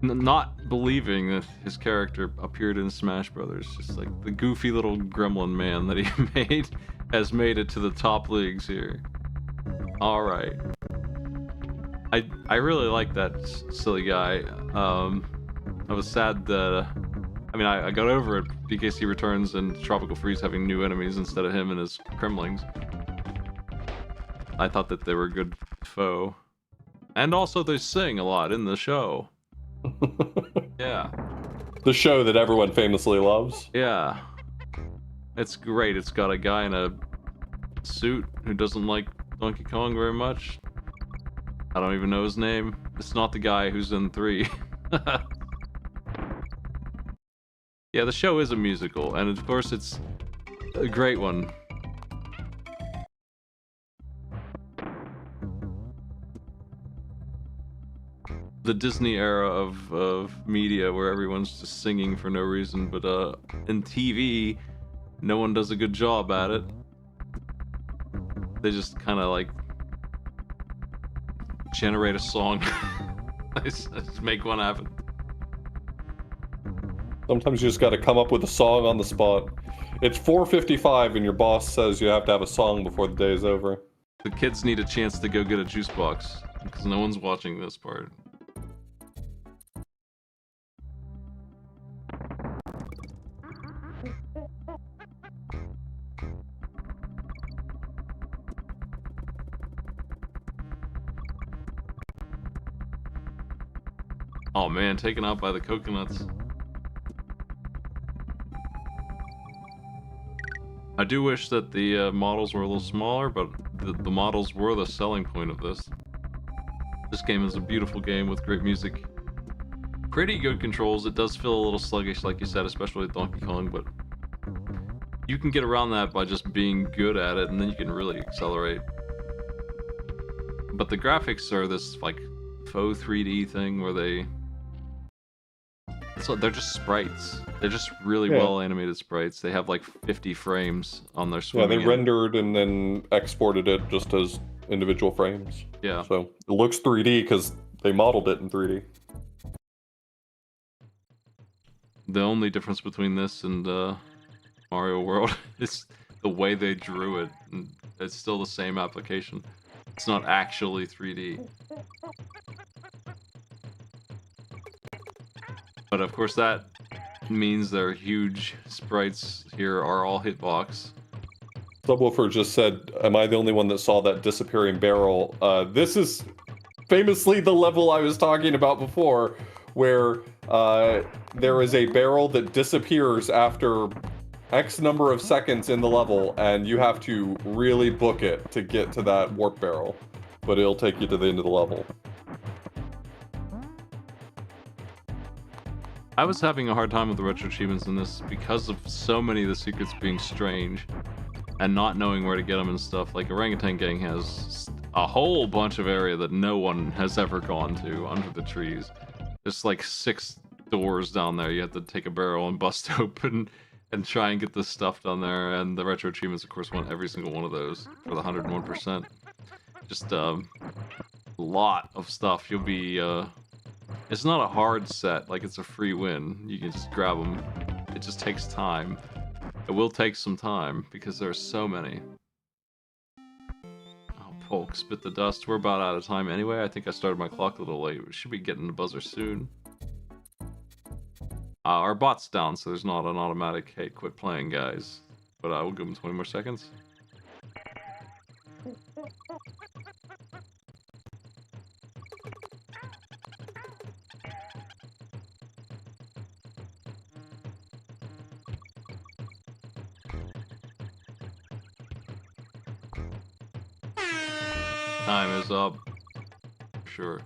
not believing that his character appeared in Smash Brothers. Just like the goofy little gremlin man that he made has made it to the top leagues here. All right. I really like that silly guy. I was sad that I mean I got over it. DKC Returns and Tropical Freeze having new enemies instead of him and his Kremlings. I thought that they were a good foe. And also they sing a lot in the show. Yeah. The show that everyone famously loves. Yeah. It's great. It's got a guy in a suit who doesn't like Donkey Kong very much. I don't even know his name. It's not the guy who's in 3. Yeah, the show is a musical, and of course it's a great one. The Disney era of media where everyone's just singing for no reason, but in TV, no one does a good job at it. They just kind of like generate a song. Just make one happen. Sometimes you just gotta come up with a song on the spot. It's 4:55 and your boss says you have to have a song before the day is over. The kids need a chance to go get a juice box, because no one's watching this part. Oh man, taken out by the coconuts. I do wish that the models were a little smaller, but the models were the selling point of this. This game is a beautiful game with great music. Pretty good controls. It does feel a little sluggish, like you said, especially with Donkey Kong, but you can get around that by just being good at it, and then you can really accelerate. But the graphics are this, like, faux 3D thing where they're just sprites. They're just really well animated sprites. They have like 50 frames on their swimming. Yeah, they rendered and then exported it just as individual frames. Yeah. So it looks 3D because they modeled it in 3D. The only difference between this and Mario World is the way they drew it. And it's still the same application. It's not actually 3D. But of course that means their huge sprites here are all hitbox. Subwoofer just said, am I the only one that saw that disappearing barrel? This is famously the level I was talking about before, where there is a barrel that disappears after X number of seconds in the level, and you have to really book it to get to that warp barrel. But it'll take you to the end of the level. I was having a hard time with the retro achievements in this because of so many of the secrets being strange and not knowing where to get them and stuff. Like Orangutan Gang has a whole bunch of area that no one has ever gone to under the trees. There's like 6 doors down there you have to take a barrel and bust open and try and get this stuff down there, and the retro achievements of course want every single one of those for the 101%. Just a lot of stuff. You'll be it's not a hard set, like it's a free win. You can just grab them. It just takes time. It will take some time because there are so many. Oh, Polk, spit the dust. We're about out of time anyway. I think I started my clock a little late. We should be getting the buzzer soon. Our bot's down, so there's not an automatic, hey, quit playing, guys. But I will give them 20 more seconds. Time is up. Sure.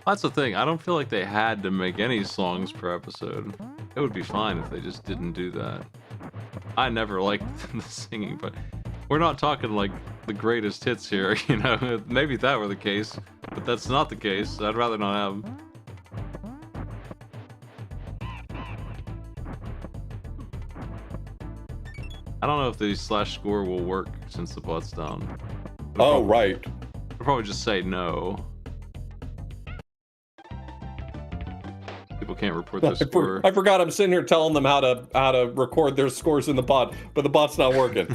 That's the thing. I don't feel like they had to make any songs per episode. It would be fine if they just didn't do that. I never liked the singing, but we're not talking like the greatest hits here, you know? Maybe if that were the case, but that's not the case. I'd rather not have them. I don't know if the /score will work since the bot's down. Oh, right. I'll probably just say no. People can't report their score. I forgot I'm sitting here telling them how to record their scores in the bot, but the bot's not working.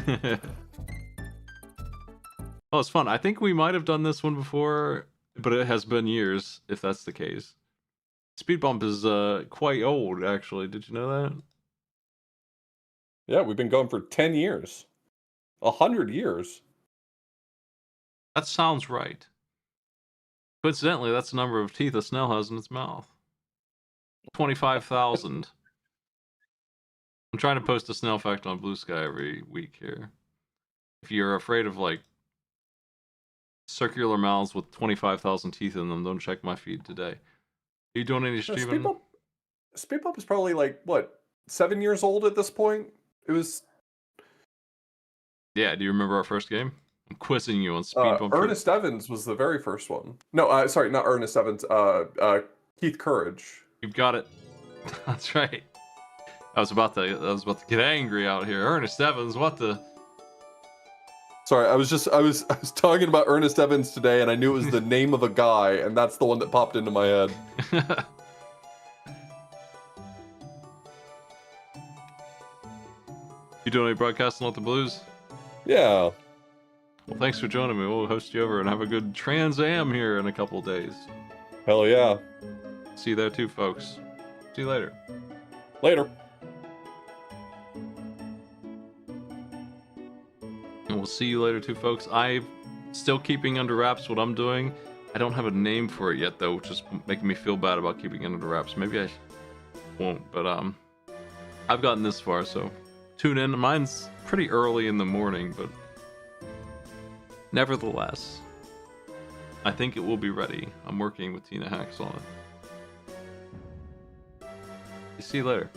Oh, it's fun. I think we might have done this one before, but it has been years, if that's the case. Speedbump is quite old, actually. Did you know that? Yeah, we've been going for 10 years. 100 years. That sounds right. Coincidentally, that's the number of teeth a snail has in its mouth. 25,000. I'm trying to post a snail fact on Blue Sky every week here. If you're afraid of, like, circular mouths with 25,000 teeth in them, don't check my feed today. Are you doing any streaming? Speedbump is probably, like, what, 7 years old at this point? It was... Yeah, do you remember our first game? I'm quizzing you on Speedbump. Ernest Evans was the very first one. No, sorry, not Ernest Evans. Keith Courage. You've got it. That's right. I was about to get angry out here. Ernest Evans, what the... Sorry, I was talking about Ernest Evans today, and I knew it was the name of a guy, and that's the one that popped into my head. You doing any broadcasting at the Blues? Yeah. Well, thanks for joining me. We'll host you over and have a good Trans Am here in a couple days. Hell yeah. See you there too, folks. See you later. Later. And we'll see you later too, folks. I'm still keeping under wraps what I'm doing. I don't have a name for it yet, though, which is making me feel bad about keeping it under wraps. Maybe I won't, but I've gotten this far, so tune in. Mine's pretty early in the morning, but nevertheless, I think it will be ready. I'm working with Tina Hacks on it. See you later.